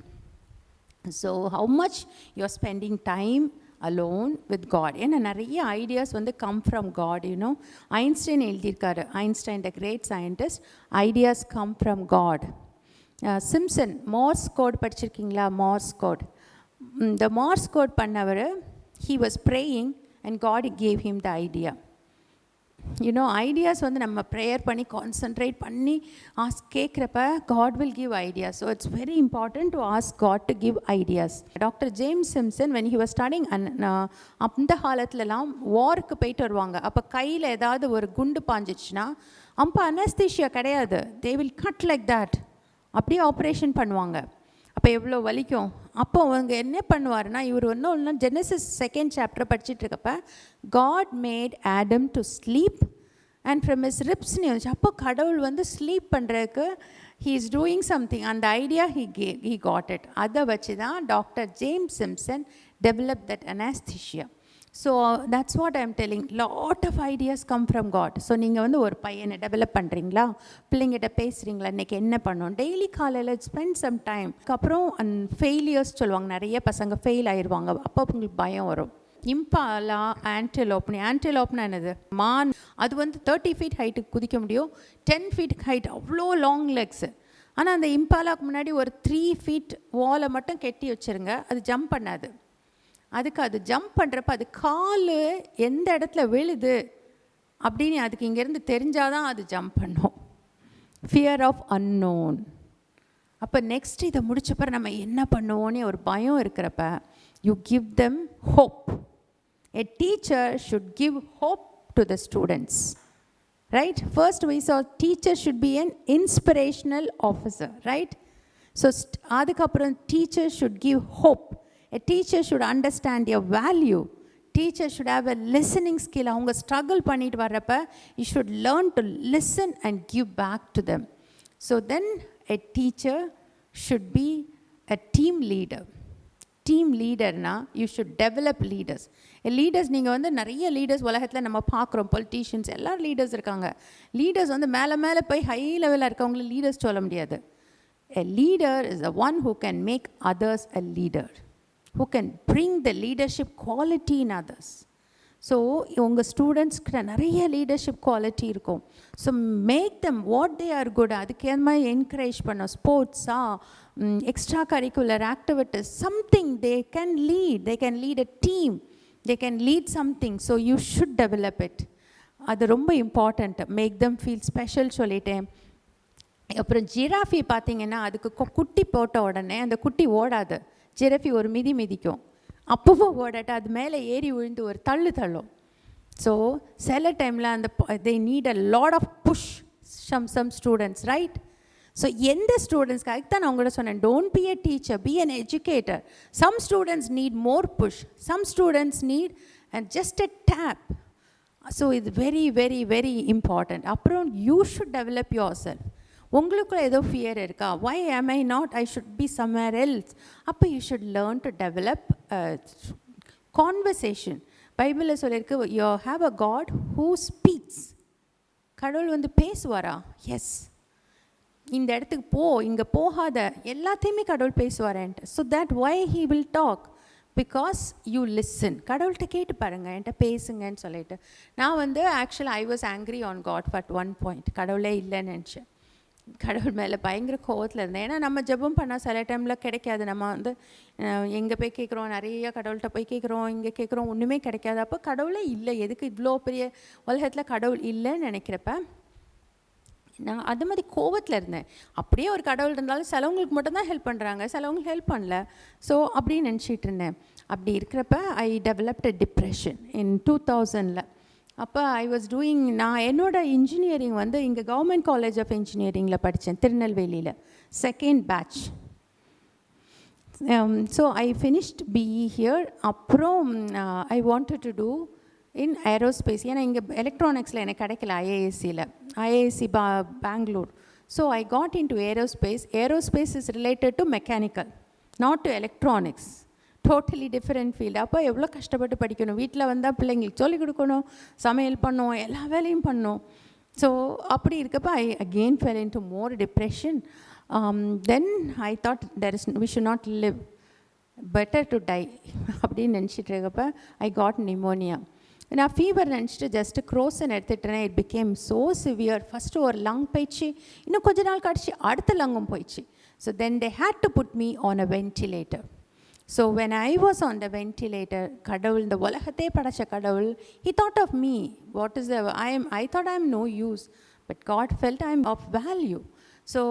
[SPEAKER 1] So how much you are spending time alone with God. ஏன்னா நிறைய ideas வந்து come from God. You know, Einstein எழுதியிருக்காரு, Einstein the great scientist, ideas come from God. Simpson Morse code படிச்சிருக்கீங்களா? Morse code. இந்த Mars code பண்ணவர் he was praying and God gave him the idea. You know, ideas வந்து நம்ம prayer பண்ணி concentrate பண்ணி கேட்குறப்ப God will give ideas. So it's very important to ask God to give ideas. Doctor James Simpson when he was studying, அந்த காலத்துலலாம் வாருக்கு போயிட்டு வருவாங்க. அப்போ கையில் ஏதாவது ஒரு குண்டு பாஞ்சிச்சுன்னா அப்போ அனஸ்தீஷியா கிடையாது, they will cut like that, அப்படியே ஆப்ரேஷன் பண்ணுவாங்க. அப்போ எவ்வளோ வலிக்கும். அப்போ அவங்க என்ன பண்ணுவாருன்னா, இவர் ஒன்று ஜெனசிஸ் 2nd chapter படிச்சுட்ருக்கப்ப God made Adam to sleep and from his ரிப்ஸ்னு இருந்துச்சு. அப்போ கடவுள் வந்து ஸ்லீப் பண்ணுறதுக்கு ஹீ இஸ் டூயிங் சம்திங், அந்த ஐடியா ஹீ காட் இட். அதை வச்சு தான் doctor James Simpson develop that anaesthesia. So that's what I am telling. Lot of ideas come from God. So நீங்கள் வந்து ஒரு பையனை டெவலப் பண்ணுறீங்களா, பிள்ளைங்கிட்ட பேசுகிறீங்களா, இன்றைக்கி என்ன பண்ணணும், டெய்லி காலையில் ஸ்பெண்ட் சம் டைம். அப்புறம் ஃபெயிலியர்ஸ் சொல்லுவாங்க, நிறைய பசங்க ஃபெயில் ஆயிடுவாங்க, அப்போ உங்களுக்கு பயம் வரும். இம்பாலா, ஆன்டிலோப்னா என்னது, மான். அது வந்து 30 ஃபீட் ஹைட்டுக்கு குதிக்க முடியும், 10 ஃபீட் ஹைட், அவ்வளோ லாங் லெக்ஸு. ஆனால் அந்த இம்பாலாவுக்கு முன்னாடி ஒரு 3 ஃபீட் வாலை மட்டும் கெட்டி வச்சுருங்க, அது ஜம்ப் பண்ணாது. அதுக்கு அது ஜம்ப் பண்ணுறப்ப அது கால் எந்த இடத்துல விழுது அப்படின்னு அதுக்கு இங்கேருந்து தெரிஞ்சாதான் அது ஜம்ப் பண்ணும். Fear of unknown. அப்போ நெக்ஸ்ட் இதை முடிச்சப்பறம் நம்ம என்ன பண்ணுவோன்னு ஒரு பயம் இருக்கிறப்ப, you give them hope. A teacher should give hope to the students, right? First we saw teacher should be an inspirational officer, right? So adukapram teacher should give hope. A teacher should understand your value. Teacher should have a listening skill. Avanga struggle பண்ணிட்டு வரப்ப you should learn to listen and give back to them. So then a teacher should be a team leader. Team லீடர்னா you should develop leaders. Leaders நீங்கள் வந்து நிறைய leaders உலகத்தில் நம்ம பார்க்குறோம், politicians எல்லாம் லீடர்ஸ் இருக்காங்க. லீடர்ஸ் வந்து மேலே போய் ஹை லெவலில் இருக்கவங்கள லீடர்ஸ் சொல்ல முடியாது. A leader is the one who can make others a leader, who can bring the leadership quality in others. So உங்கள் ஸ்டூடெண்ட்ஸ்கிட்ட நிறைய லீடர்ஷிப் குவாலிட்டி இருக்கும். So make them what they are good. அதுக்கேற்ற மாதிரி என்கரேஜ் பண்ணோம். ஸ்போர்ட்ஸா, extra curricular activities, something they can lead a team, they can lead something. So you should develop it. அது ரொம்ப important. Make them feel special சொல்லிட்டேன். அப்புறம் ஜிராஃபி பார்த்தீங்கன்னா அதுக்கு குட்டி போட்ட உடனே அந்த குட்டி ஓடாது. ஜிராஃபி ஒரு மிதிக்கும், அப்பவும் ஓடாட்டு அது மேலே ஏறி விழுந்து ஒரு தள்ளும். ஸோ சில டைமில் அந்த they need a lot of push some students, right? So எந்த ஸ்டூடெண்ட்ஸ்க்கு அதுக்கு தான் நான் உங்கள்கிட்ட சொன்னேன், don't be a teacher, be an educator. Some students need more push, some students need and just a tap. So இது வெரி வெரி வெரி இம்பார்ட்டண்ட். அப்புறம் you should develop yourself. உங்களுக்குள்ள ஏதோ ஃபியர் இருக்கா, why am I not, I should be somewhere else. அப்போ you should learn to develop conversation. பைபிளில் சொல்லியிருக்கு, you have a God who speaks. கடவுள் வந்து பேசுவாரா? S. இந்த இடத்துக்கு போ, இங்கே போகாத, எல்லாத்தையுமே கடவுள் பேசுவாரேன்ட்டு. So that way he will talk, because you listen. கடவுள்கிட்ட கேட்டு பாருங்கள், என்கிட்ட பேசுங்கன்னு சொல்லிட்டு. நான் வந்து ஆக்சுவலாக I was angry on God at one point. கடவுளே இல்லைன்னு நினச்சேன். கடவுள் மேலே பயங்கர கோவத்தில் இருந்தேன். ஏன்னா நம்ம ஜெபம் பண்ணால் சில டைமில் கிடைக்காது. நம்ம வந்து எங்கே போய் கேட்குறோம், நிறைய கடவுள்கிட்ட போய் கேட்குறோம், இங்கே கேட்குறோம், ஒன்றுமே கிடைக்காது. அப்போ கடவுளே இல்லை, எதுக்கு இவ்வளோ பெரிய உலகத்தில் கடவுள் இல்லைன்னு நினைக்கிறப்ப நான் அது மாதிரி கோவத்தில் இருந்தேன். அப்படியே ஒரு கடவுள் இருந்தாலும் சிலவங்களுக்கு மட்டும்தான் ஹெல்ப் பண்ணுறாங்க, சிலவங்களுக்கு ஹெல்ப் பண்ணல. ஸோ அப்படின்னு நினச்சிட்டு இருந்தேன். அப்படி இருக்கிறப்ப ஐ டெவலப்ட் அ டிப்ரெஷன் இன் 2000. அப்போ ஐ வாஸ் டூயிங், நான் என்னோடய இன்ஜினியரிங் வந்து இங்கே கவர்மெண்ட் காலேஜ் ஆஃப் இன்ஜினியரிங்கில் படித்தேன், திருநெல்வேலியில், second batch. So I finished BE here. அப்புறம் I wanted to do in aerospace. ஏன்னா இங்கே எலக்ட்ரானிக்ஸில் எனக்கு கிடைக்கல, IISc Bangalore. So I got in to aerospace. Aerospace is related to mechanical, not to electronics. Totally different field. அப்போ எவ்வளோ கஷ்டப்பட்டு படிக்கணும், வீட்டில் வந்தால் பிள்ளைங்களுக்கு சொல்லிக் கொடுக்கணும், சமையல் பண்ணணும், எல்லா வேலையும் பண்ணணும். ஸோ அப்படி இருக்கப்போ I again fell into more depression. Then I thought we should not live, better to die அப்படின்னு நினச்சிட்டு இருக்கப்போ ஐ காட் நிமோனியா. நான் ஃபீவர் நினச்சிட்டு ஜஸ்ட்டு க்ரோசன் எடுத்துட்டேன். It became so severe. First ஒரு லங் போயிடுச்சு, இன்னும் கொஞ்ச நாள் கழிச்சு அடுத்த லங்கும் போயிடுச்சு. So then they had to put me on a ventilator. So when I was on the ventilator, கடவுள், இந்த உலகத்தை படைச்ச கடவுள், he thought of me. What is the, I thought I am no use, but God felt I am of value. So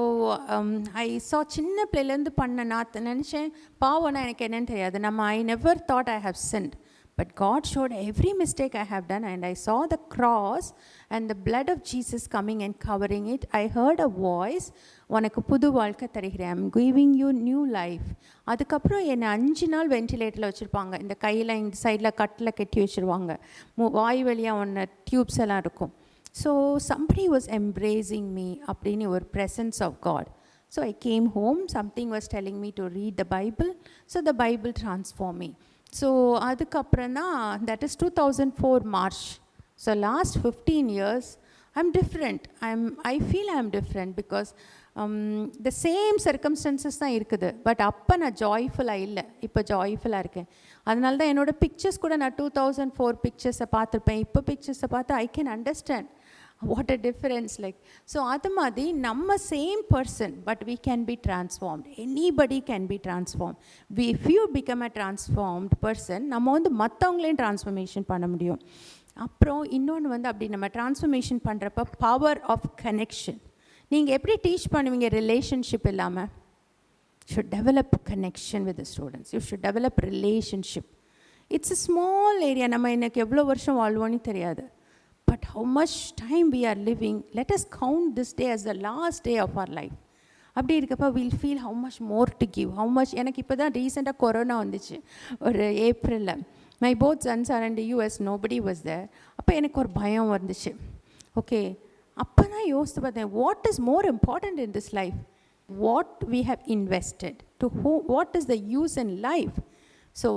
[SPEAKER 1] I saw சின்ன பிள்ளைலேருந்து பண்ண நான் நினச்சேன், பாவம்னா எனக்கு என்னன்னு தெரியாது, I never thought I have sinned. But God showed every mistake I have done, and I saw the cross and the blood of Jesus coming and covering it. I heard a voice, உனக்கு புது வாழ்க்கை தருகிறேன், I'm giving you new life. அதுக்கப்புறம் என்னை 5 நாள் வென்டிலேட்டரில் வச்சுருப்பாங்க. இந்த கையில் இந்த சைடில் கட்டில் கட்டி வச்சுருவாங்க, வாய் வழியாக ஒன்று டியூப்ஸ் எல்லாம் இருக்கும். So somebody was embracing me அப்படின்னு ஒரு presence of God. So I came home, something was telling me to read the Bible. So the Bible transformed me. So அதுக்கப்புறம் தான் that is 2004 March. So last 15 years I'm different. I feel I'm different because the same circumstances தான் இருக்குது. But அப்போ நான் ஜாய்ஃபுல்லாக இல்லை, இப்போ ஜாய்ஃபுல்லாக இருக்கேன். அதனால தான் என்னோடய பிக்சர்ஸ் கூட நான் 2004 பிக்சர்ஸை பார்த்துருப்பேன். இப்போ பிக்சர்ஸை பார்த்து I can understand what a difference like. So அது மாதிரி நம்ம same person but we can be transformed. Anybody can be transformed. If you become a transformed person, நம்ம வந்து மற்றவங்களையும் ட்ரான்ஸ்ஃபர்மேஷன் பண்ண முடியும். அப்புறம் இன்னொன்று வந்து அப்படி நம்ம ட்ரான்ஸ்ஃபர்மேஷன் பண்ணுறப்ப பவர் ஆஃப் கனெக்ஷன். நீங்கள் எப்படி டீச் பண்ணுவீங்க ரிலேஷன்ஷிப் இல்லாமல்? should develop connection with the students. You should develop relationship. It's a small area. நம்ம எனக்கு எவ்வளோ வருஷம் வாழ்வோன்னு தெரியாது. But how much time we are living, let us count this day as the last day of our life. அப்படி இருக்கப்போ we'll feel how much more to give, how much. எனக்கு இப்போ தான் ரீசெண்டாக கொரோனா வந்துச்சு ஒரு ஏப்ரலில். My both sons R in the US, nobody was there. அப்போ எனக்கு ஒரு பயம் வந்துச்சு. ஓகே, அப்போ நான் யோசித்து பார்த்தேன், what is more important in this life? What we have invested to who, what is the use in life? So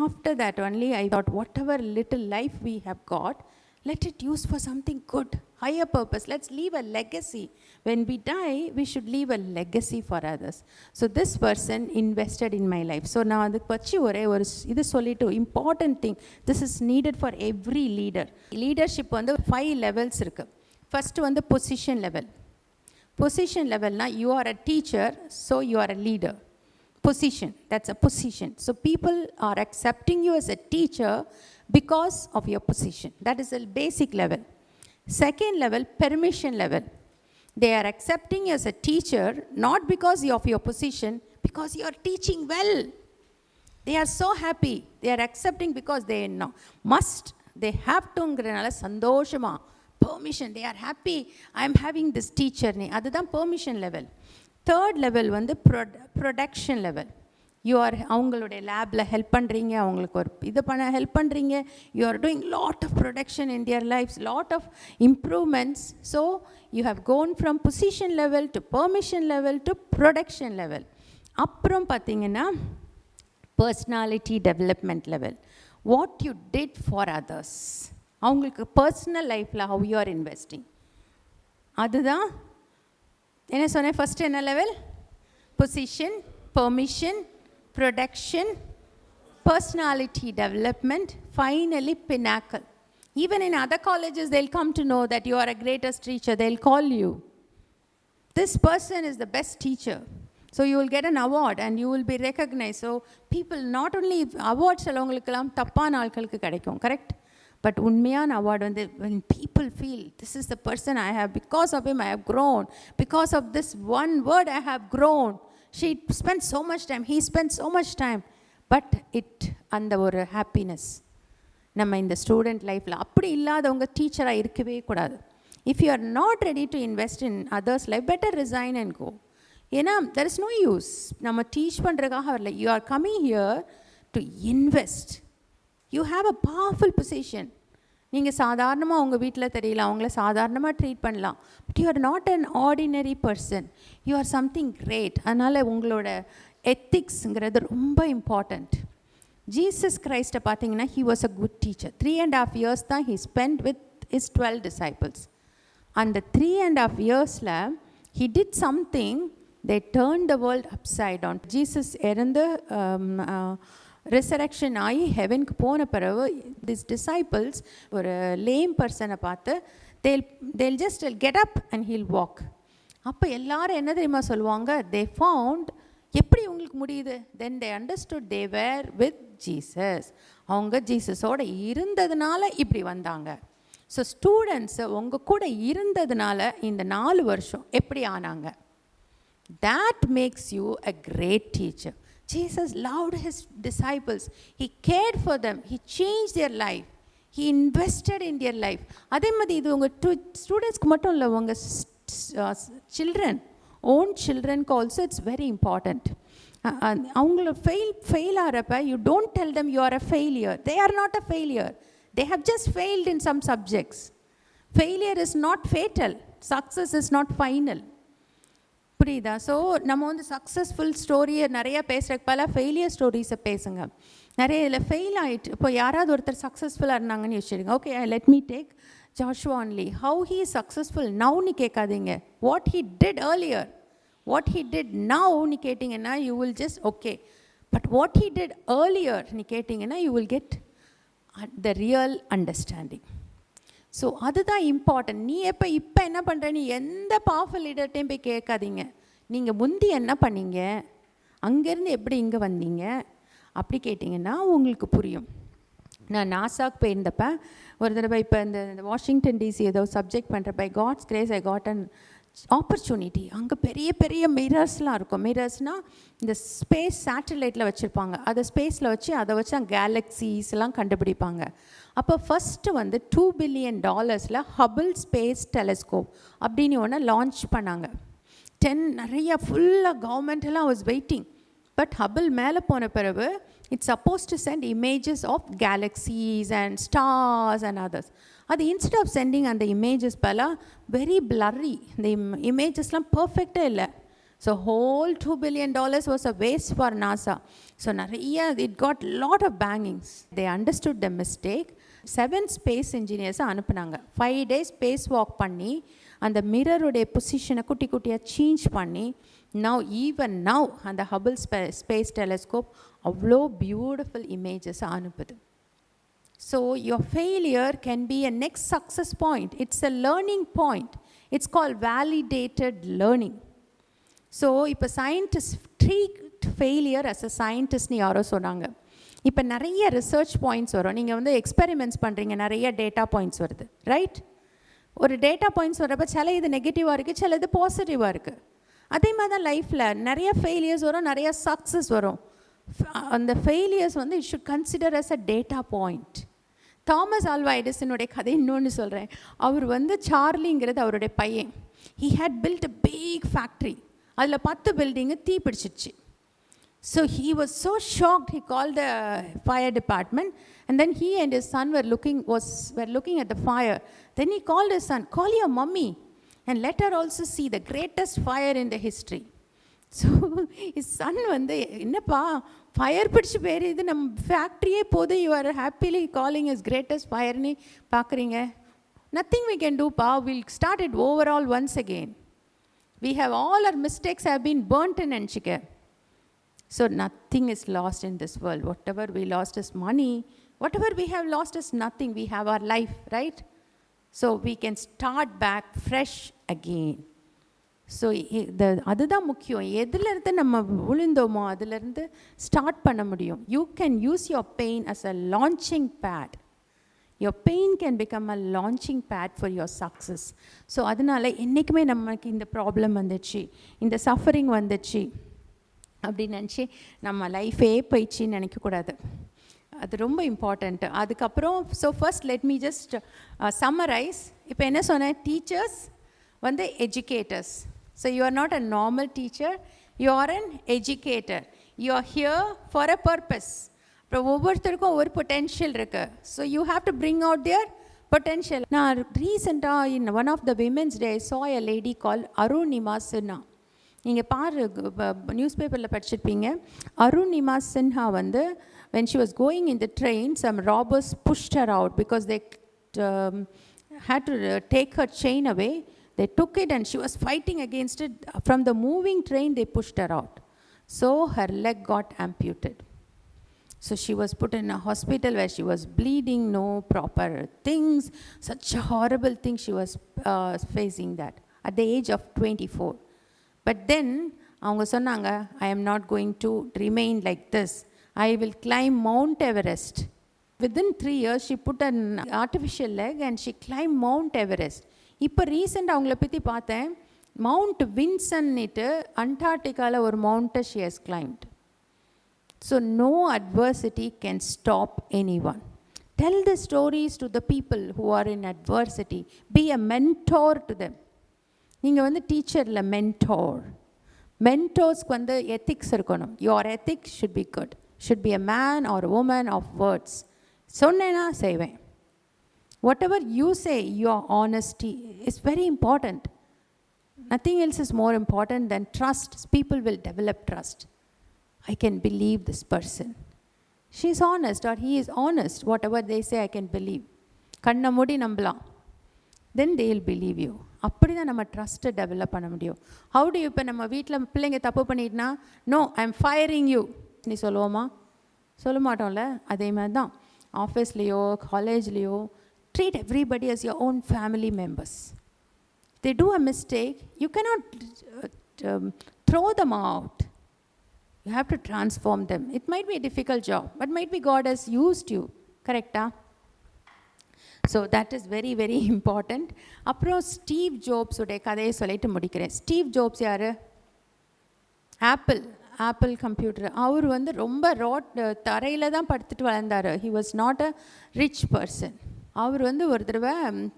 [SPEAKER 1] after that only I thought whatever little life we have got, let it use for something good, higher purpose. Let's leave a legacy. When we die, we should leave a legacy for others. So this person invested in my life. So நான் அதுக்கு பற்றி ஒரே ஒரு இது சொல்லிட்டு, important thing, this is needed for every leader. Leadership வந்து 5 levels இருக்குது. First வந்து position level. Position levelனா you are a teacher, so you are a leader. Position, that's a position. So people are accepting you as a teacher because of your position. That is a basic level. Second level, permission level. They are accepting you as a teacher not because of your position, because you are teaching well. They are so happy. They are accepting because they know must, they have to ங்கறனால சந்தோஷமா permission, they are happy. I am having this teacher. அதுதான் permission level. Third level வந்து production level. You are அவங்களுடைய லேபில் help பண்ணுறீங்க, அவங்களுக்கு ஒரு இது பண்ண ஹெல்ப் பண்ணுறீங்க. You are doing lot of production in their lives, lot of improvements. So you have gone from position level to permission level to production level. அப்புறம் பார்த்தீங்கன்னா personality development level. What you did for others, அவங்களுக்கு personal லைஃப்பில் how you are investing. அதுதான் என்ன சொன்னேன், first என்ன level? Position, permission, production, personality development, finally pinnacle. Even in other colleges, they'll come to know that you are a greatest teacher. They'll call you, this person is the best teacher. So you will get an award and you will be recognized. So people, not only awards alongalukkalam tappana aalkalukku kadaikum, correct? But unmayan award when people feel this is the person I have, because of him I have grown, because of this one word I have grown. She spent so much time, he spent so much time. But it அந்த ஒரு happiness நம்ம இந்த student லைஃப்பில் அப்படி இல்லாதவங்க டீச்சராக இருக்கவே கூடாது. If you are not ready to invest in others life, better resign and go. ஏன்னா தெர் இஸ் நோ யூஸ். நம்ம டீச் பண்ணுறதுக்காக வரல. You are coming here to invest. You have a powerful position. நீங்கள் சாதாரணமாக உங்கள் வீட்டில் தெரியல, அவங்கள சாதாரணமாக ட்ரீட் பண்ணலாம். But you are not an ordinary person, you are something great. அதனால் உங்களோட எத்திக்ஸுங்கிறது ரொம்ப இம்பார்ட்டண்ட். ஜீசஸ் கிரைஸ்ட்டை பார்த்தீங்கன்னா he was a good teacher. 3.5 years தான் he spend with his 12 disciples. அந்த 3.5 yearsல he did something, they turned the world upside down. Jesus இறந்து resurrection ஆகி ஹெவனுக்கு போன பிறகு திஸ் டிசைபிள்ஸ் ஒரு லேம் பர்சனை பார்த்து they'll just get up and he'll walk. அப்போ எல்லாரும் என்ன தெரியுமா சொல்லுவாங்க, they found, எப்படி உங்களுக்கு முடியுது? Then they understood they were with Jesus. அவங்க ஜீசஸோட இருந்ததுனால இப்படி வந்தாங்க. ஸோ ஸ்டூடெண்ட்ஸு உங்கள் கூட இருந்ததுனால இந்த 4 வருஷம் எப்படி ஆனாங்க? That makes you a great teacher. Jesus loved his disciples. He cared for them. He changed their life. He invested in their life. அதே மாதிரி இது உங்கள் ஸ்டூடெண்ட்ஸ்க்கு மட்டும் இல்லை, உங்கள் children, own childrenக்கு also it's very important. அவங்கள fail ஆகிறப்ப you don't tell them you are a failure. They are not a failure. They have just failed in some subjects. Failure is not fatal. Success is not final. புரியுதா? So நம்ம வந்து successful ஸ்டோரியை நிறையா பேசுகிறக்கு பல failure ஸ்டோரிஸை பேசுங்க. நிறைய இதில் fail ஆகிட்டு. இப்போ யாராவது ஒருத்தர் சக்ஸஸ்ஃபுல்லாக இருந்தாங்கன்னு யோசிச்சிடுங்க. Okay, let me take Joshua only. How he is successful நவுன்னு கேட்காதீங்க. What he did earlier, what he did நவுன்னு கேட்டிங்கன்னா you will just okay. But what he did earlier நீ கேட்டிங்கன்னா you will get the real understanding. So அதுதான் important. நீ இப்போ என்ன பண்ணுற, நீ எந்த பவர்ஃபுல் லீடர்ட்டையும் போய் கேட்காதீங்க. நீங்கள் முந்தி என்ன பண்ணீங்க, அங்கேருந்து எப்படி இங்கே வந்தீங்க அப்படி கேட்டிங்கன்னா உங்களுக்கு புரியும். நான் நாசாக்கு போயிருந்தப்ப ஒரு தடவை இப்போ இந்த வாஷிங்டன் டிசி ஏதோ சப்ஜெக்ட் பண்ணுறப்ப God's grace I got an opportunity. அங்கே பெரிய பெரிய மிரர்ஸ்லாம் இருக்கும். மிரர்ஸ்னால் இந்த ஸ்பேஸ் சேட்டலைட்டில் வச்சுருப்பாங்க. அதை ஸ்பேஸில் வச்சு அதை வச்சு கேலக்ஸிஸ்லாம் கண்டுபிடிப்பாங்க. அப்போ ஃபஸ்ட்டு வந்து $2 billion ஹபிள் ஸ்பேஸ் டெலஸ்கோப் அப்படின்னு ஒன்று லான்ச் பண்ணாங்க. நிறைய ஃபுல்லாக கவர்மெண்ட்டெல்லாம் வாஸ் வெயிட்டிங். பட் ஹபிள் மேலே போன பிறகு it's suppose to send images of galaxies and stars and others. அது இன்ஸ்டெட் ஆஃப் சென்டிங் அந்த இமேஜஸ் பலாம் வெரி பிளர்ரி, இந்த இமேஜஸ்லாம் பர்ஃபெக்டாக இல்லை. So whole $2 billion was a waste for NASA. So நிறைய it got lot of bangings. They understood the mistake. 7 space இன்ஜினியர்ஸை அனுப்புனாங்க. 5 days ஸ்பேஸ் வாக் பண்ணி அந்த மிரருடைய பொசிஷனை குட்டி குட்டியாக சேஞ்ச் பண்ணி ஈவன் நவ் அந்த ஹபிள் ஸ்பேஸ் டெலஸ்கோப் அவ்வளோ பியூட்டிஃபுல் இமேஜஸை அனுப்புது. So your failure can be a next success point. It's a learning point. It's call validated learning. So இப்போ scientist treat failure as a சயின்டிஸ்ட்னு யாரோ சொன்னாங்க. இப்போ நிறைய ரிசர்ச் பாயிண்ட்ஸ் வரும். நீங்கள் வந்து எக்ஸ்பெரிமெண்ட்ஸ் பண்ணுறீங்க, நிறைய டேட்டா பாயிண்ட்ஸ் வருது, ரைட்? ஒரு டேட்டா பாயிண்ட்ஸ் வரப்போ சில இது நெகட்டிவாக இருக்குது, சில இது பாசிட்டிவாக இருக்குது. அதே மாதிரி தான் லைஃப்பில் நிறைய ஃபெயிலியர்ஸ் வரும், நிறைய சக்ஸஸ் வரும். அந்த ஃபெயிலியர்ஸ் வந்து it should consider as a data point. Thomas Alva எடிசனுடைய கதை இன்னொன்று சொல்கிறேன். அவர் வந்து சார்லிங்கிறது அவருடைய பையன். He had built a big factory. அதில் 10 பில்டிங்கு தீ பிடிச்சிடுச்சு. So he was so shocked, he called the fire department, and then he and his son were looking at the fire. Then he called his son, call your mummy and let her also see the greatest fire in the history. So his son வந்து என்னப்பா fire பிடிச்சி பேர் இது நம்ம ஃபேக்ட்ரியே போது, you are happily calling his greatest fireன்னு பார்க்குறீங்க. Nothing we can do pa, we'll start it overall once again. We have all our mistakes have been burnt in Enchike. So nothing is lost in this world. Whatever we lost is money. Whatever we have lost is nothing. We have our life, right? So we can start back fresh again. So அதுதான் முக்கியம். எதுலேருந்து நம்ம விழுந்தோமோ அதுலேருந்து start பண்ண முடியும். You can use your pain as a launching pad. Your pain can become a launching pad for your success. So அதனால் என்றைக்குமே நமக்கு இந்த ப்ராப்ளம் வந்துச்சு, இந்த சஃபரிங் வந்துச்சு அப்படின்னு நினச்சி நம்ம லைஃபே போயிடுச்சின்னு நினைக்கக்கூடாது. அது ரொம்ப இம்பார்ட்டண்ட்டு. அதுக்கப்புறம் so first let me just summarise. இப்போ என்ன சொன்னேன், டீச்சர்ஸ் வந்து educators. So you are not a normal teacher, you are an educator. You are here for a purpose. அப்புறம் ஒவ்வொருத்தருக்கும் ஒரு பொட்டென்ஷியல் இருக்குது. So you have to bring out their potential. நான் ரீசெண்டாக in one of the women's day saw a lady called Arunima Sinha. நீங்கள் news பேப்பரில் படிச்சிருப்பீங்க. அருணிமா சின்ஹா வந்து when she was going in the train, some robbers pushed her out because they had to take her chain away. They took it and she was fighting against it. From the moving train, they pushed her out. So her leg got amputated. So she was put in a hospital where she was bleeding, no proper things. Such a horrible thing she was facing that at the age of 24. But then அவங்க சொன்னாங்க, I am not going to remain like this. I will climb Mount Everest. Within 3 years, she put an artificial leg and she climbed Mount Everest. இப்போ ரீசெண்டாக அவங்கள பற்றி பார்த்தேன். Mount வின்சன்னிட்டு அண்டார்டிகாவில் ஒரு மவுண்ட்டை she has climbed. So no adversity can stop anyone. Tell the stories to the people who are in adversity. Be a mentor to them. நீங்கள் வந்து டீச்சரில் மென்டோர்ஸ்க்கு வந்து ethics இருக்கணும். Your ethics should be good, should be a man or woman of words. சொன்னேன்னா செய்வேன். Whatever you say, your honesty is very important. Nothing else is more important than trust. People will develop trust. I can believe this person. she is honest or he is honest, whatever they say I can believe. கண்ணை மூடி நம்பலாம், then they will believe you. அப்படி தான் நம்ம ட்ரஸ்ட்டை develop பண்ண முடியும். How to இப்போ நம்ம வீட்டில் பிள்ளைங்க தப்பு பண்ணிட்டுனா, no I am firing you நீ சொல்லுவோமா? சொல்ல மாட்டோம்ல. அதே மாதிரி தான் ஆஃபீஸ்லேயோ காலேஜ்லேயோ treat everybody as your own family members. If they do a mistake, you cannot throw them out. You have to transform them. It might be a difficult job, but might be God has used you. Correct? So that is very, very important. அப்புறம் Steve ஜாப்ஸோடைய கதையை சொல்லிட்டு முடிக்கிறேன். Steve Jobs யார்? Apple computer. அவர் வந்து ரொம்ப தரையில் தான் படுத்துட்டு வளர்ந்தார். He was not a rich person. அவர் வந்து ஒரு தடவை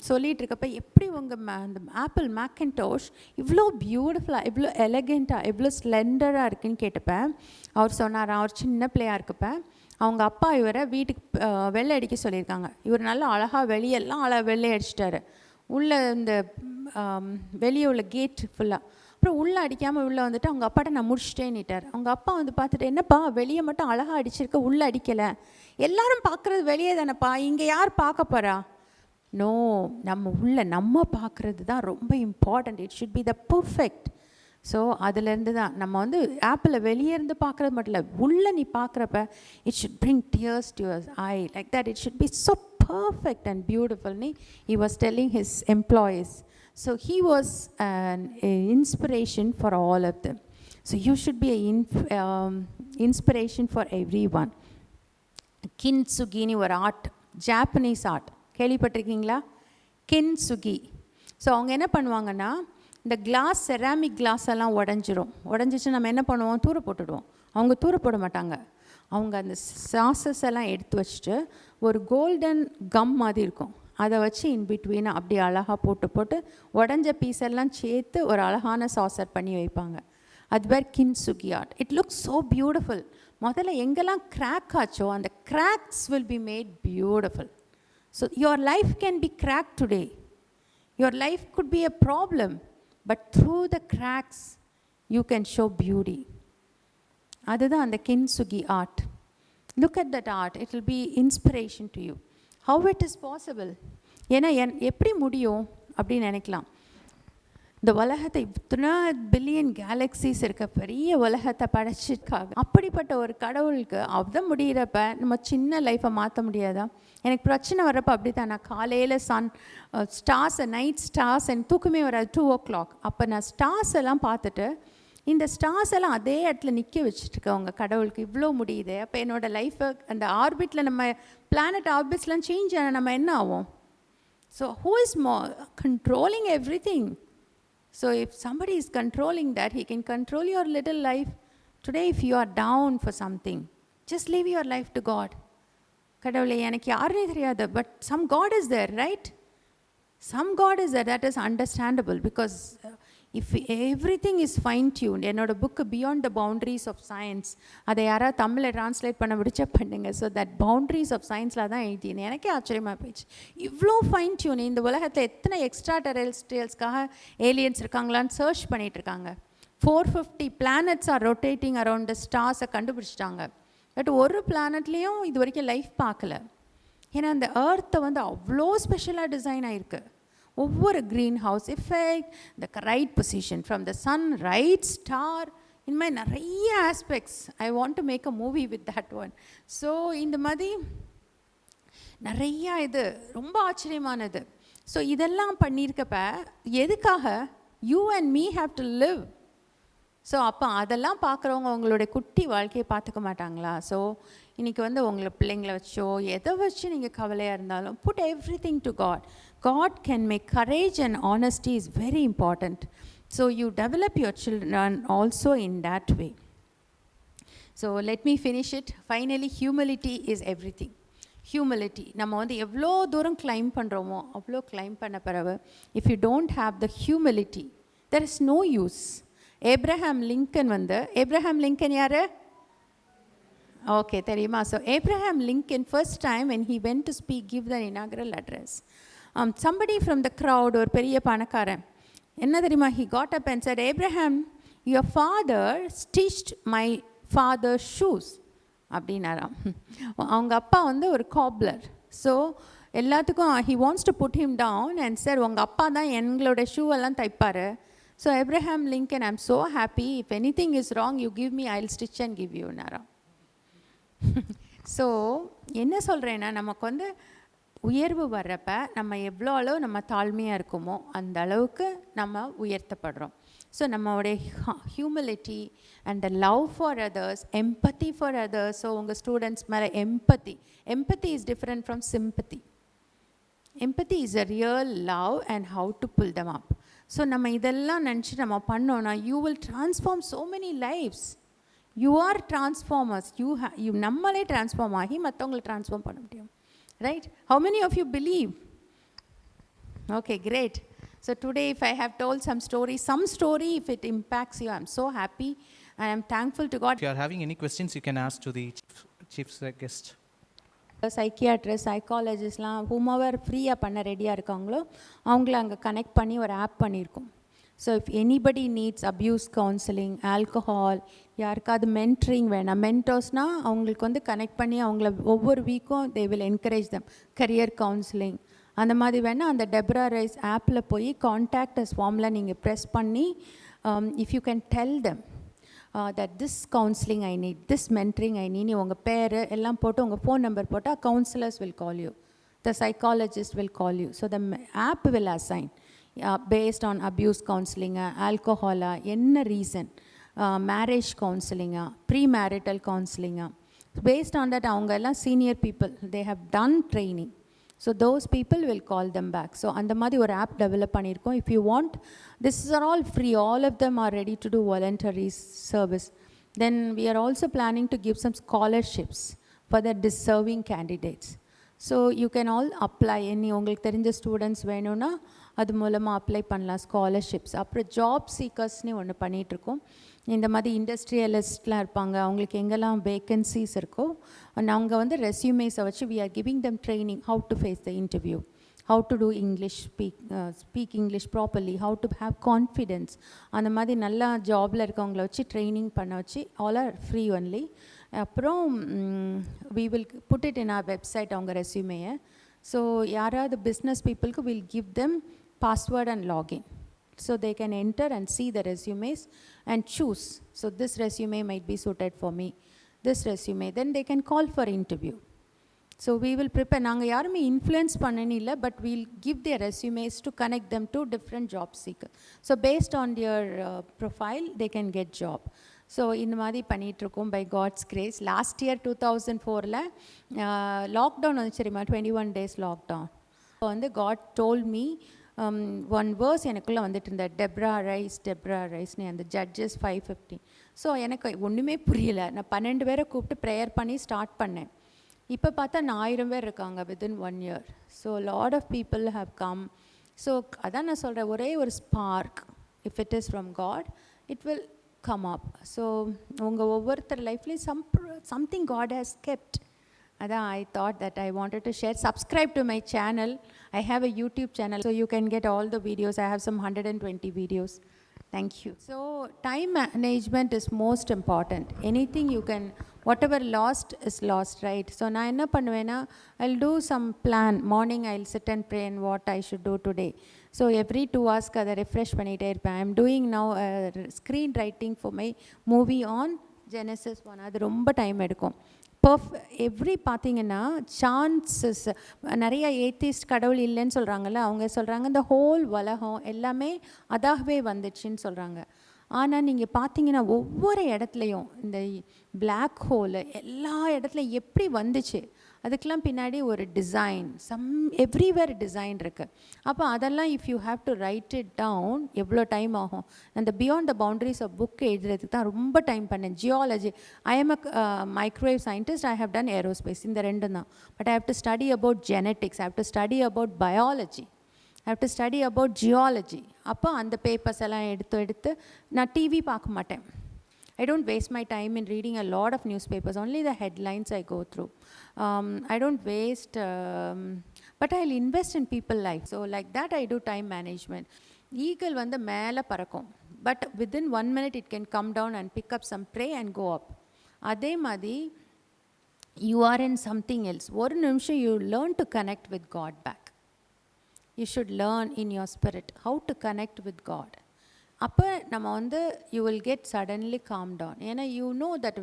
[SPEAKER 1] சொல்லிகிட்டு இருக்கப்ப, எப்படி உங்கள் அந்த ஆப்பிள் மேக்கன்டோஷ் இவ்வளோ பியூட்டிஃபுல்லாக, இவ்வளோ எலகெண்ட்டாக, இவ்வளோ ஸ்லெண்டராக இருக்குன்னு கேட்டப்பேன். அவர் சொன்னார், அவர் சின்ன பிள்ளையாக இருக்கப்ப அவங்க அப்பா இவரை வீட்டுக்கு வெள்ளை அடிக்க சொல்லியிருக்காங்க. இவர் நல்லா அழகாக வெளியெல்லாம் வெள்ளை அடிச்சிட்டாரு. உள்ளே இந்த வெளியே உள்ள கேட் ஃபுல்லாக. அப்புறம் உள்ளே அடிக்காமல் உள்ளே வந்துட்டு அவங்க அப்பாட்ட நான் முடிச்சிட்டேன்னுட்டார். அவங்க அப்பா வந்து பார்த்துட்டு, என்னப்பா வெளியே மட்டும் அழகாக அடிச்சிருக்க, உள்ளே அடிக்கலை, எல்லாரும் பார்க்குறது வெளியே தானேப்பா, இங்கே யார் பார்க்க போகிறா? நோ, நம்ம நம்ம பார்க்குறது தான் ரொம்ப important. It should be the perfect. So அதுலேருந்து தான் நம்ம வந்து ஆப்பிளை வெளியே இருந்து பார்க்குறது மட்டும் இல்லை, உள்ளே நீ பார்க்குறப்ப it should bring tears to your eye like that. It should be so perfect and பியூட்டிஃபுல்னு he was telling his employees. So he was an inspiration for all of them. So you should be an inspiration for everyone. Kintsugi ஒரு art, Japanese art, கேள்விப்பட்டிருக்கீங்களா? கின்சுகி. So அவங்க என்ன பண்ணுவாங்கன்னா, இந்த class, ceramic class எல்லாம் உடஞ்சிச்சு நம்ம என்ன பண்ணுவோம்? தூர போட்டுடுவோம். அவங்க தூர போட மாட்டாங்க. அவங்க அந்த சாசஸ் எல்லாம் எடுத்து வச்சுட்டு ஒரு கோல்டன் கம் மாதிரி இருக்கும், அதை வச்சு இன்பிட்வீன் அப்படி அழகாக போட்டு உடஞ்ச பீஸ் எல்லாம் சேர்த்து ஒரு அழகான சாசர் பண்ணி வைப்பாங்க. அது பேர் kintsugi art. It looks so beautiful. முதல்ல எங்கெல்லாம் கிராக் ஆச்சோ அந்த cracks will be made beautiful. So your life can be crack today. Your life could be a problem, but through the cracks you can show beauty. அதுதான் அந்த கின்சுகி art. Look at that art. It will be inspiration to you. How it is possible? ஏன்னா எப்படி முடியும் அப்படின்னு நினைக்கலாம். இந்த உலகத்தை இத்தனை பில்லியன் கேலக்சிஸ் இருக்க பெரிய உலகத்தை படைச்சிருக்காங்க. அப்படிப்பட்ட ஒரு கடவுளுக்கு அவ்வளோ முடிகிறப்ப நம்ம சின்ன லைஃப்பை மாற்ற முடியாதா? எனக்கு பிரச்சனை வர்றப்போ அப்படி தான். நான் காலையில் ஸ்டார்ஸை, நைட் ஸ்டார்ஸ், எனக்கு தூக்கமே வராது 2 o'clock. அப்போ நான் ஸ்டார்ஸ் எல்லாம் பார்த்துட்டு, இந்த ஸ்டார்ஸ் எல்லாம் அதே இடத்துல நிற்க வச்சுட்ருக்கவங்க கடவுளுக்கு இவ்வளோ முடியுது. அப்போ என்னோடய லைஃப்பை அந்த ஆர்பிட்டில், நம்ம பிளானட் ஆர்பிட்ஸ்லாம் சேஞ்ச் ஆனால் நம்ம என்ன ஆகும்? So who is controlling every thing? So if somebody is controlling that, he can control your little life. Today if you are down for something, just leave your life to God. கடவுளே எனக்கு யாருனே தெரியாது, but some God is there, right? Some God is there. That is understandable, because if everything is fine tuned. என்னோட book beyond the boundaries of science, அதை யாராவது தமிழில் translate பண்ண முடிச்சா பண்ணுங்க. ஸோ தட் பவுண்ட்ரிஸ் ஆஃப் சயின்ஸில் தான் எழுதினேன். எனக்கே ஆச்சரியமாக போயிடுச்சு, இவ்வளோ ஃபைன் டியூன். இந்த உலகத்தில் எத்தனை எக்ஸ்ட்ரா டெரெஸ்ட்ரியல்ஸ்க்காக ஏலியன்ஸ் இருக்காங்களான்னு சர்ச் பண்ணிகிட்ருக்காங்க. 450 planets are rotating around the ஸ்டார்ஸை கண்டுபிடிச்சிட்டாங்க. பட் ஒரு பிளானட்லேயும் இது வரைக்கும் லைஃப் பார்க்கல. ஏன்னா அந்த ஏர்த்தை வந்து அவ்வளோ ஸ்பெஷலாக டிசைன் ஆகிருக்கு. ஒவ்வொரு greenhouse effect, the right position from the sun, right star, இந்த மாதிரி நிறைய aspects. I want to make a movie with that one. So இந்த மாதிரி நிறையா இது ரொம்ப ஆச்சரியமானது. ஸோ இதெல்லாம் பண்ணியிருக்கப்ப எதுக்காக? You and me have to live. So அப்போ அதெல்லாம் பார்க்குறவங்க அவங்களுடைய குட்டி வாழ்க்கையை பார்த்துக்க மாட்டாங்களா? ஸோ இன்றைக்கி வந்து உங்களை பிள்ளைங்களை வச்சோ எதை வச்சு நீங்கள் கவலையாக இருந்தாலும் put everything to God. God can make courage and honesty is very important. So you develop your children also in that way. So let me finish it. Finally humility is everything. Humility நம்ம வந்து எவ்வளோ தூரம் claim பண்ணுறோமோ அவ்வளோ claim பண்ண பிறகு if you don't have the humility there is no use. Abraham Lincoln யார்? Okay, தெரியுமா? So Abraham Lincoln first time when he went to speak, give the inaugural address, somebody from the crowd, ஒரு பெரிய பணக்காரன் என்ன தெரியுமா, he got up and said, Abraham, your father stitched my father's shoes. அப்படின்னாராம். அவங்க அப்பா வந்து ஒரு காப்லர். ஸோ எல்லாத்துக்கும் he wants to put him down and sir உங்கள் அப்பா தான் எங்களோட ஷூ எல்லாம் தைப்பார். So Abraham Lincoln, I'm so happy, if anything is wrong you give me, I will stitch and give யூனாராம். ஸோ என்ன சொல்கிறேன்னா, நமக்கு வந்து உயர்வு வர்றப்ப நம்ம எவ்வளோ அளவு நம்ம தாழ்மையாக இருக்குமோ அந்த அளவுக்கு நம்ம உயர்த்தப்படுறோம். ஸோ நம்மளுடைய humility and the love for others, empathy for others. So உங்கள் ஸ்டூடெண்ட்ஸ் மேலே empathy is different from sympathy. Empathy is a real love and how to pull them up. So நம்ம இதெல்லாம் நினச்சி நம்ம பண்ணோன்னா you will transform so many lifes. You are transformers. You நம்மளே transform ஆகி மற்றவங்களை ட்ரான்ஸ்ஃபார்ம் பண்ண முடியும். Right? How many of you believe? Okay, great. So today if I have told some story, if it impacts you, I'm so happy and I'm thankful to God.
[SPEAKER 2] If you are having any questions, you can ask to the chief guest.
[SPEAKER 1] Psychiatrist, psychologistலாம் whomever ஃப்ரீயாக பண்ண ரெடியாக இருக்காங்களோ அவங்கள அங்கே connect பண்ணி ஒரு app பண்ணியிருக்கோம். So if anybody needs abuse counselling, alcohol, யாருக்காவது மென்ட்ரிங் வேணாம், மென்டர்ஸ்னால் அவங்களுக்கு வந்து கனெக்ட் பண்ணி அவங்கள ஒவ்வொரு வீக்கும் they will encourage them, career counselling அந்த மாதிரி வேணால் அந்த டெப்ரா ரைஸ் ஆப்பில் போய் கான்டாக்ட் அஸ் ஃபார்மில் நீங்கள் ப்ரெஸ் பண்ணி if you can tell them that this counselling I need, this mentoring I need, உங்கள் பேர் எல்லாம் போட்டு உங்கள் ஃபோன் நம்பர் போட்டால் counsellors will call you, the psychologist will call you. So the app will assign based on abuse counseling, alcohol, என்ன reason, marriage கவுன்சிலிங்கா, ப்ரீ-மேரிட்டல் கவுன்சிலிங்கா, based on that அவங்க எல்லாம் senior people, they have done training. So those people will call them back. So அந்த மாதிரி ஒரு app develop பண்ணியிருக்கோம். If you want, this are all free, all of them are ready to do voluntary service. Then we are also planning to give some scholarships for the deserving candidates. So you can all apply. any உங்களுக்கு தெரிஞ்ச students வேணும்னா அது மூலமாக apply பண்ணலாம் scholarships. அப்புறம் job சீக்கர்ஸ்னு ஒன்று பண்ணிகிட்ருக்கோம். இந்த மாதிரி இண்டஸ்ட்ரியலிஸ்ட்லாம் இருப்பாங்க, அவங்களுக்கு எங்கெல்லாம் வேக்கன்சிஸ் இருக்கோ நாங்கள் வந்து ரெஸ்யூமேஸை வச்சு we are giving them training how to face the interview, how to do English, speak English properly, how to have confidence. அந்த மாதிரி நல்லா ஜாபில் இருக்கவங்கள வச்சு ட்ரைனிங் பண்ண வச்சு all are free only. அப்புறம் we will put it in our website அவங்க ரெஸ்யூமேயை. ஸோ யாராவது பிஸ்னஸ் பீப்புளுக்கு will give them password and login, so they can enter and see the resumes and choose. So this resume might be suited for me, this resume, then they can call for interview. So we will prepare. நாங்கள் யாருமே influence பண்ணனே இல்லை, but we'll give their resumes to connect them to different job seekers. So based on their profile they can get job. So இந்த மாதிரி பண்ணிகிட்ருக்கோம் by God's grace. Last year 2004 lockdown வந்து சரிம்மா 21 days lockdown. இப்போ வந்து God told me one verse எனக்குள்ளே வந்துட்டு இருந்த டெப்ரா ரைஸ்னு அந்த ஜட்ஜஸ் 5:15. ஸோ எனக்கு ஒன்றுமே புரியலை. நான் 12 பேரை கூப்பிட்டு ப்ரேயர் பண்ணி ஸ்டார்ட் பண்ணேன். இப்போ பார்த்தா 1000 பேர் இருக்காங்க within 1 year. So lot of people have come. So அதான் நான் சொல்கிறேன், ஒரே ஒரு spark, if it is from God it will come up. So உங்கள் ஒவ்வொருத்தர் லைஃப்லேயும் something God has kept. அதான் I thought that I wanted to share. Subscribe to my channel. I have a YouTube channel, so you can get all the videos. I have some 120 videos. Thank you. So time management is most important. Anything you can, whatever lost is lost, right? So நான் என்ன பண்ணுவேன்னா, I'll do some plan. Morning I'll sit and pray and what I should do today. So every 2 hours அதை refresh பண்ணிகிட்டே இருப்பேன். I'm doing now screen writing for my movie on Genesis 1. அது ரொம்ப time எடுக்கும். Every பார்த்தீங்கன்னா chances நிறைய atheist கடவுள் இல்லைன்னு சொல்கிறாங்கல்ல, அவங்க சொல்கிறாங்க இந்த ஹோல் உலகம் எல்லாமே அதாகவே வந்துச்சுன்னு சொல்கிறாங்க. ஆனால் நீங்கள் பார்த்தீங்கன்னா ஒவ்வொரு இடத்துலையும் இந்த பிளாக் ஹோலு எல்லா இடத்துலையும் எப்படி வந்துச்சு, அதுக்கெலாம் பின்னாடி ஒரு டிசைன், எவ்ரிவேர் டிசைன் இருக்குது. அப்போ அதெல்லாம் if you have to write it down எவ்வளோ டைம் ஆகும். அந்த beyond the boundaries of book எழுதுறதுக்கு தான் ரொம்ப டைம் பண்ணேன். Geology, I am a microwave scientist, I have done aerospace, இந்த ரெண்டும் தான். But I have to study about genetics, I have to study about biology, I have to study about geology. அப்போ அந்த papers எல்லாம் எடுத்து நான் TV பார்க்க மாட்டேன். I don't waste my time in reading a lot of newspapers, only the headlines I go through. I don't waste, but I'll invest in people life. So like that I do time management. Eagle வந்து மேலே பறக்கும், but within 1 minute it can come down and pick up some prey and go up. அதே மாதிரி you are in something else. ஒரு நிமிஷம் you learn to connect with God back. You should learn in your spirit how to connect with God. அப்போ நம்ம வந்து you will get suddenly calm down. ஏன்னா you know that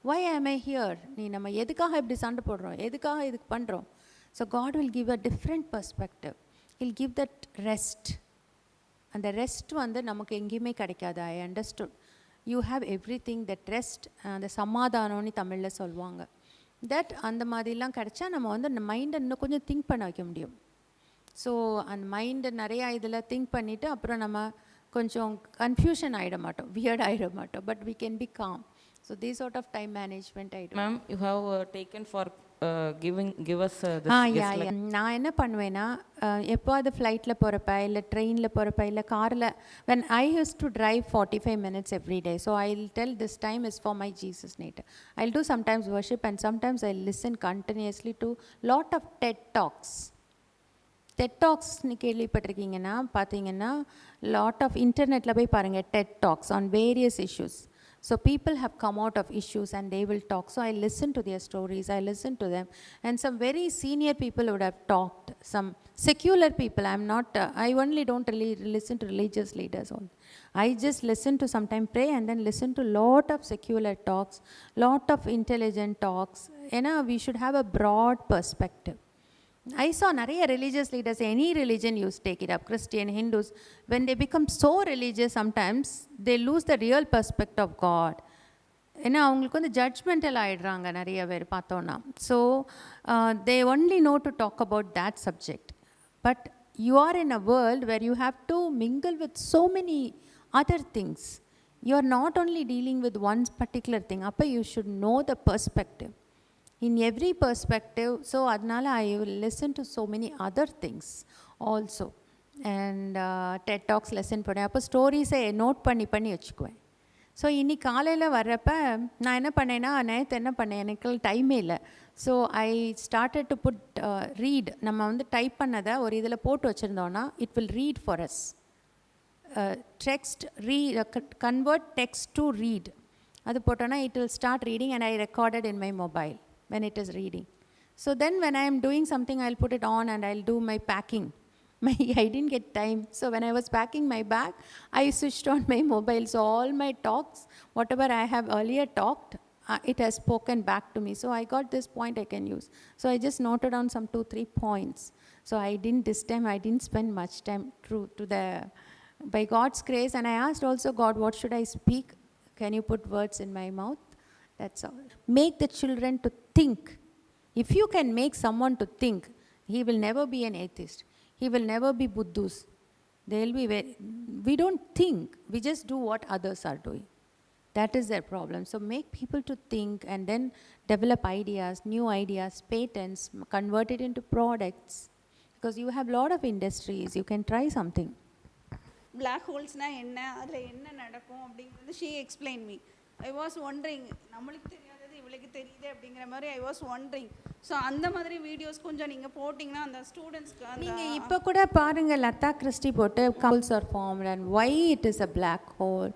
[SPEAKER 1] why am I here? நீ நம்ம எதுக்காக இப்படி சண்டை போடுறோம், எதுக்காக இதுக்கு பண்ணுறோம். So God will give a different perspective. He'll give that rest. அந்த ரெஸ்ட் வந்து நமக்கு எங்கேயுமே கிடைக்காது. I understood. You have every thing that rest, அந்த சமாதானம்னு தமிழில் சொல்லுவாங்க. தட் அந்த மாதிரிலாம் கிடைச்சா நம்ம வந்து அந்த மைண்டை இன்னும் கொஞ்சம் திங்க் பண்ண வைக்க முடியும். ஸோ அந்த மைண்டை நிறையா இதில் திங்க் பண்ணிவிட்டு அப்புறம் நம்ம கொஞ்சம் கன்ஃபியூஷன் ஆகிட மாட்டோம், வியர்ட் ஆகிட மாட்டோம். But we can be calm. So these sort of time management ஆகிடும்.
[SPEAKER 3] Ma'am, you have taken for give us this
[SPEAKER 1] நான் என்ன பண்ணுவேன்னா, எப்போது ஃப்ளைட்டில் போகிறப்ப இல்லை ட்ரெயினில் போகிறப்ப இல்லை காரில், when I used to drive 45 minutes every day, so I'll tell this time is for my Jesus nature. I'll do sometimes worship and sometimes I'll listen continuously to lot of TED Talks. TED Talksனு கேள்விப்பட்டிருக்கீங்கன்னா பார்த்தீங்கன்னா lot of இன்டர்நெட்டில் போய் பாருங்கள் TED Talks on various issues. So people have come out of issues and they will talk. So I listen to their stories, I listen to them. And some very senior people would have talked. Some secular people, I only don't really listen to religious leaders. I just listen to sometime pray and then listen to lot of secular talks, lot of intelligent talks. We should have a broad perspective. I saw நிறைய religious leaders, any religion you take it up, Christian, Hindus, when they become so religious sometimes they lose the real perspective of God. ஏன்னா அவங்களுக்கு வந்து judgemental ஆகிடுறாங்க நிறைய பேர் பார்த்தோன்னா. So they only know to talk about that subject. But you are in a world where you have to mingle with so many other things. You are not only dealing with one particular thing. அப்போ you should know the perspective. In every perspective. So adnala I will listen to so many other things also. And TED Talks lesson பண்ணேன். அப்போ ஸ்டோரிஸை note பண்ணி வச்சுக்குவேன். So இன்னைக்கு காலையில் வர்றப்ப நான் என்ன பண்ணேன்னா, நேற்று என்ன பண்ணேன், எனக்கு டைமே இல்லை. So I started to put read. நம்ம வந்து டைப் பண்ணதை ஒரு இதில் போட்டு வச்சுருந்தோன்னா it will read for us. Text convert text to read. அது போட்டோன்னா it will start reading and I recorded in my mobile when it is reading. So then when I am doing something, I'll put it on and I'll do my packing. I didn't get time. So when I was packing my bag, I switched on my mobile. So all my talks, whatever I have earlier talked, it has spoken back to me. So I got this point I can use. So I just noted down some 2-3 points. So this time I didn't spend much time by God's grace. And I asked also God, what should I speak? Can you put words in my mouth? That's all. Make the children to think. If you can make someone to think, he will never be an atheist. He will never be Buddhist. We don't think. We just do what others are doing. That is their problem. So make people to think and then develop ideas, new ideas, patents, convert it into products. Because you have a lot of industries. You can try something.
[SPEAKER 4] Black holes na enna adla enna nadakum அப்படிங்கிறது she explained me. I was wondering, நம்மளுக்கு தெரியாதது இவளுக்கு தெரியுது அப்படிங்கிற மாதிரி I was wondering. So அந்த மாதிரி videos கொஞ்சம் நீங்கள் போட்டிங்கன்னா அந்த ஸ்டூடெண்ட்ஸ்க்கு
[SPEAKER 1] நீங்கள் இப்போ கூட பாருங்கள், லதா கிறிஸ்டி போட்டு holes are formed and why it is a black hole.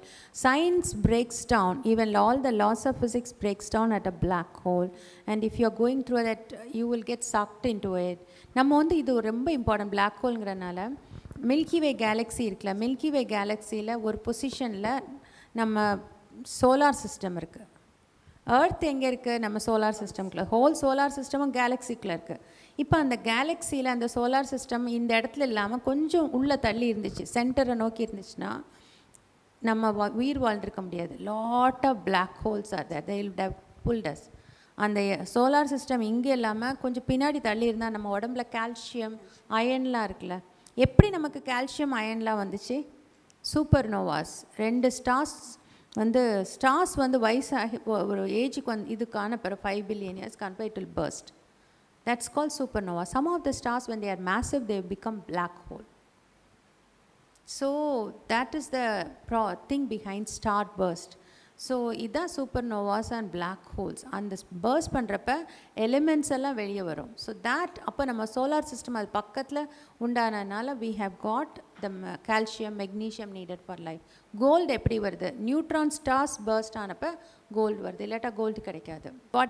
[SPEAKER 1] Science breaks down, even all the laws of physics breaks down at a black hole, and if you are going through that you will get sucked into it. நம்ம வந்து இது ரொம்ப important. Black ஹோல்ங்கிறனால milky வே Galaxy இருக்குல்ல, milky வே கேலக்ஸியில் ஒரு பொசிஷனில் நம்ம solar system இருக்குது. Earth எங்கே இருக்குது? நம்ம சோலார் சிஸ்டம்குள்ள. ஹோல் சோலார் சிஸ்டமும் கேலக்ஸிக்குள்ளே இருக்குது. இப்போ அந்த கேலக்ஸியில் அந்த சோலார் சிஸ்டம் இந்த இடத்துல இல்லாமல் கொஞ்சம் உள்ளே தள்ளி இருந்துச்சு, சென்டரை நோக்கி இருந்துச்சுன்னா நம்ம உயிர் வாழ்ந்துருக்க முடியாது. Lot of black holes are there, they will have built us. அந்த சோலார் சிஸ்டம் இங்கே இல்லாமல் கொஞ்சம் பின்னாடி தள்ளி இருந்தால் நம்ம உடம்புல கால்சியம் அயன்லாம் இருக்குல்ல. எப்படி நமக்கு கால்சியம் அயன்லாம் வந்துச்சு? Super Noah's. 2 ஸ்டார்ஸ் வந்து வயசாகி ஒரு ஏஜுக்கு இதுக்கான பிறகு 5 billion years கான it will burst. That's called supernova. Some of the stars when they are massive they become black hole. So that is the thing behind star burst. So இதான் super novas and black holes. அந்த burst பண்ணுறப்ப elements எல்லாம் வெளியே வரும். So that அப்போ நம்ம solar system அது பக்கத்தில் உண்டானதுனால we have got the calcium magnesium needed for life. Gold எப்படி வருது? நியூட்ரான் ஸ்டார்ஸ் பர்ஸ்ட் ஆனப்போ கோல்டு வருது, இல்லாட்டா கோல்டு கிடைக்காது. வாட்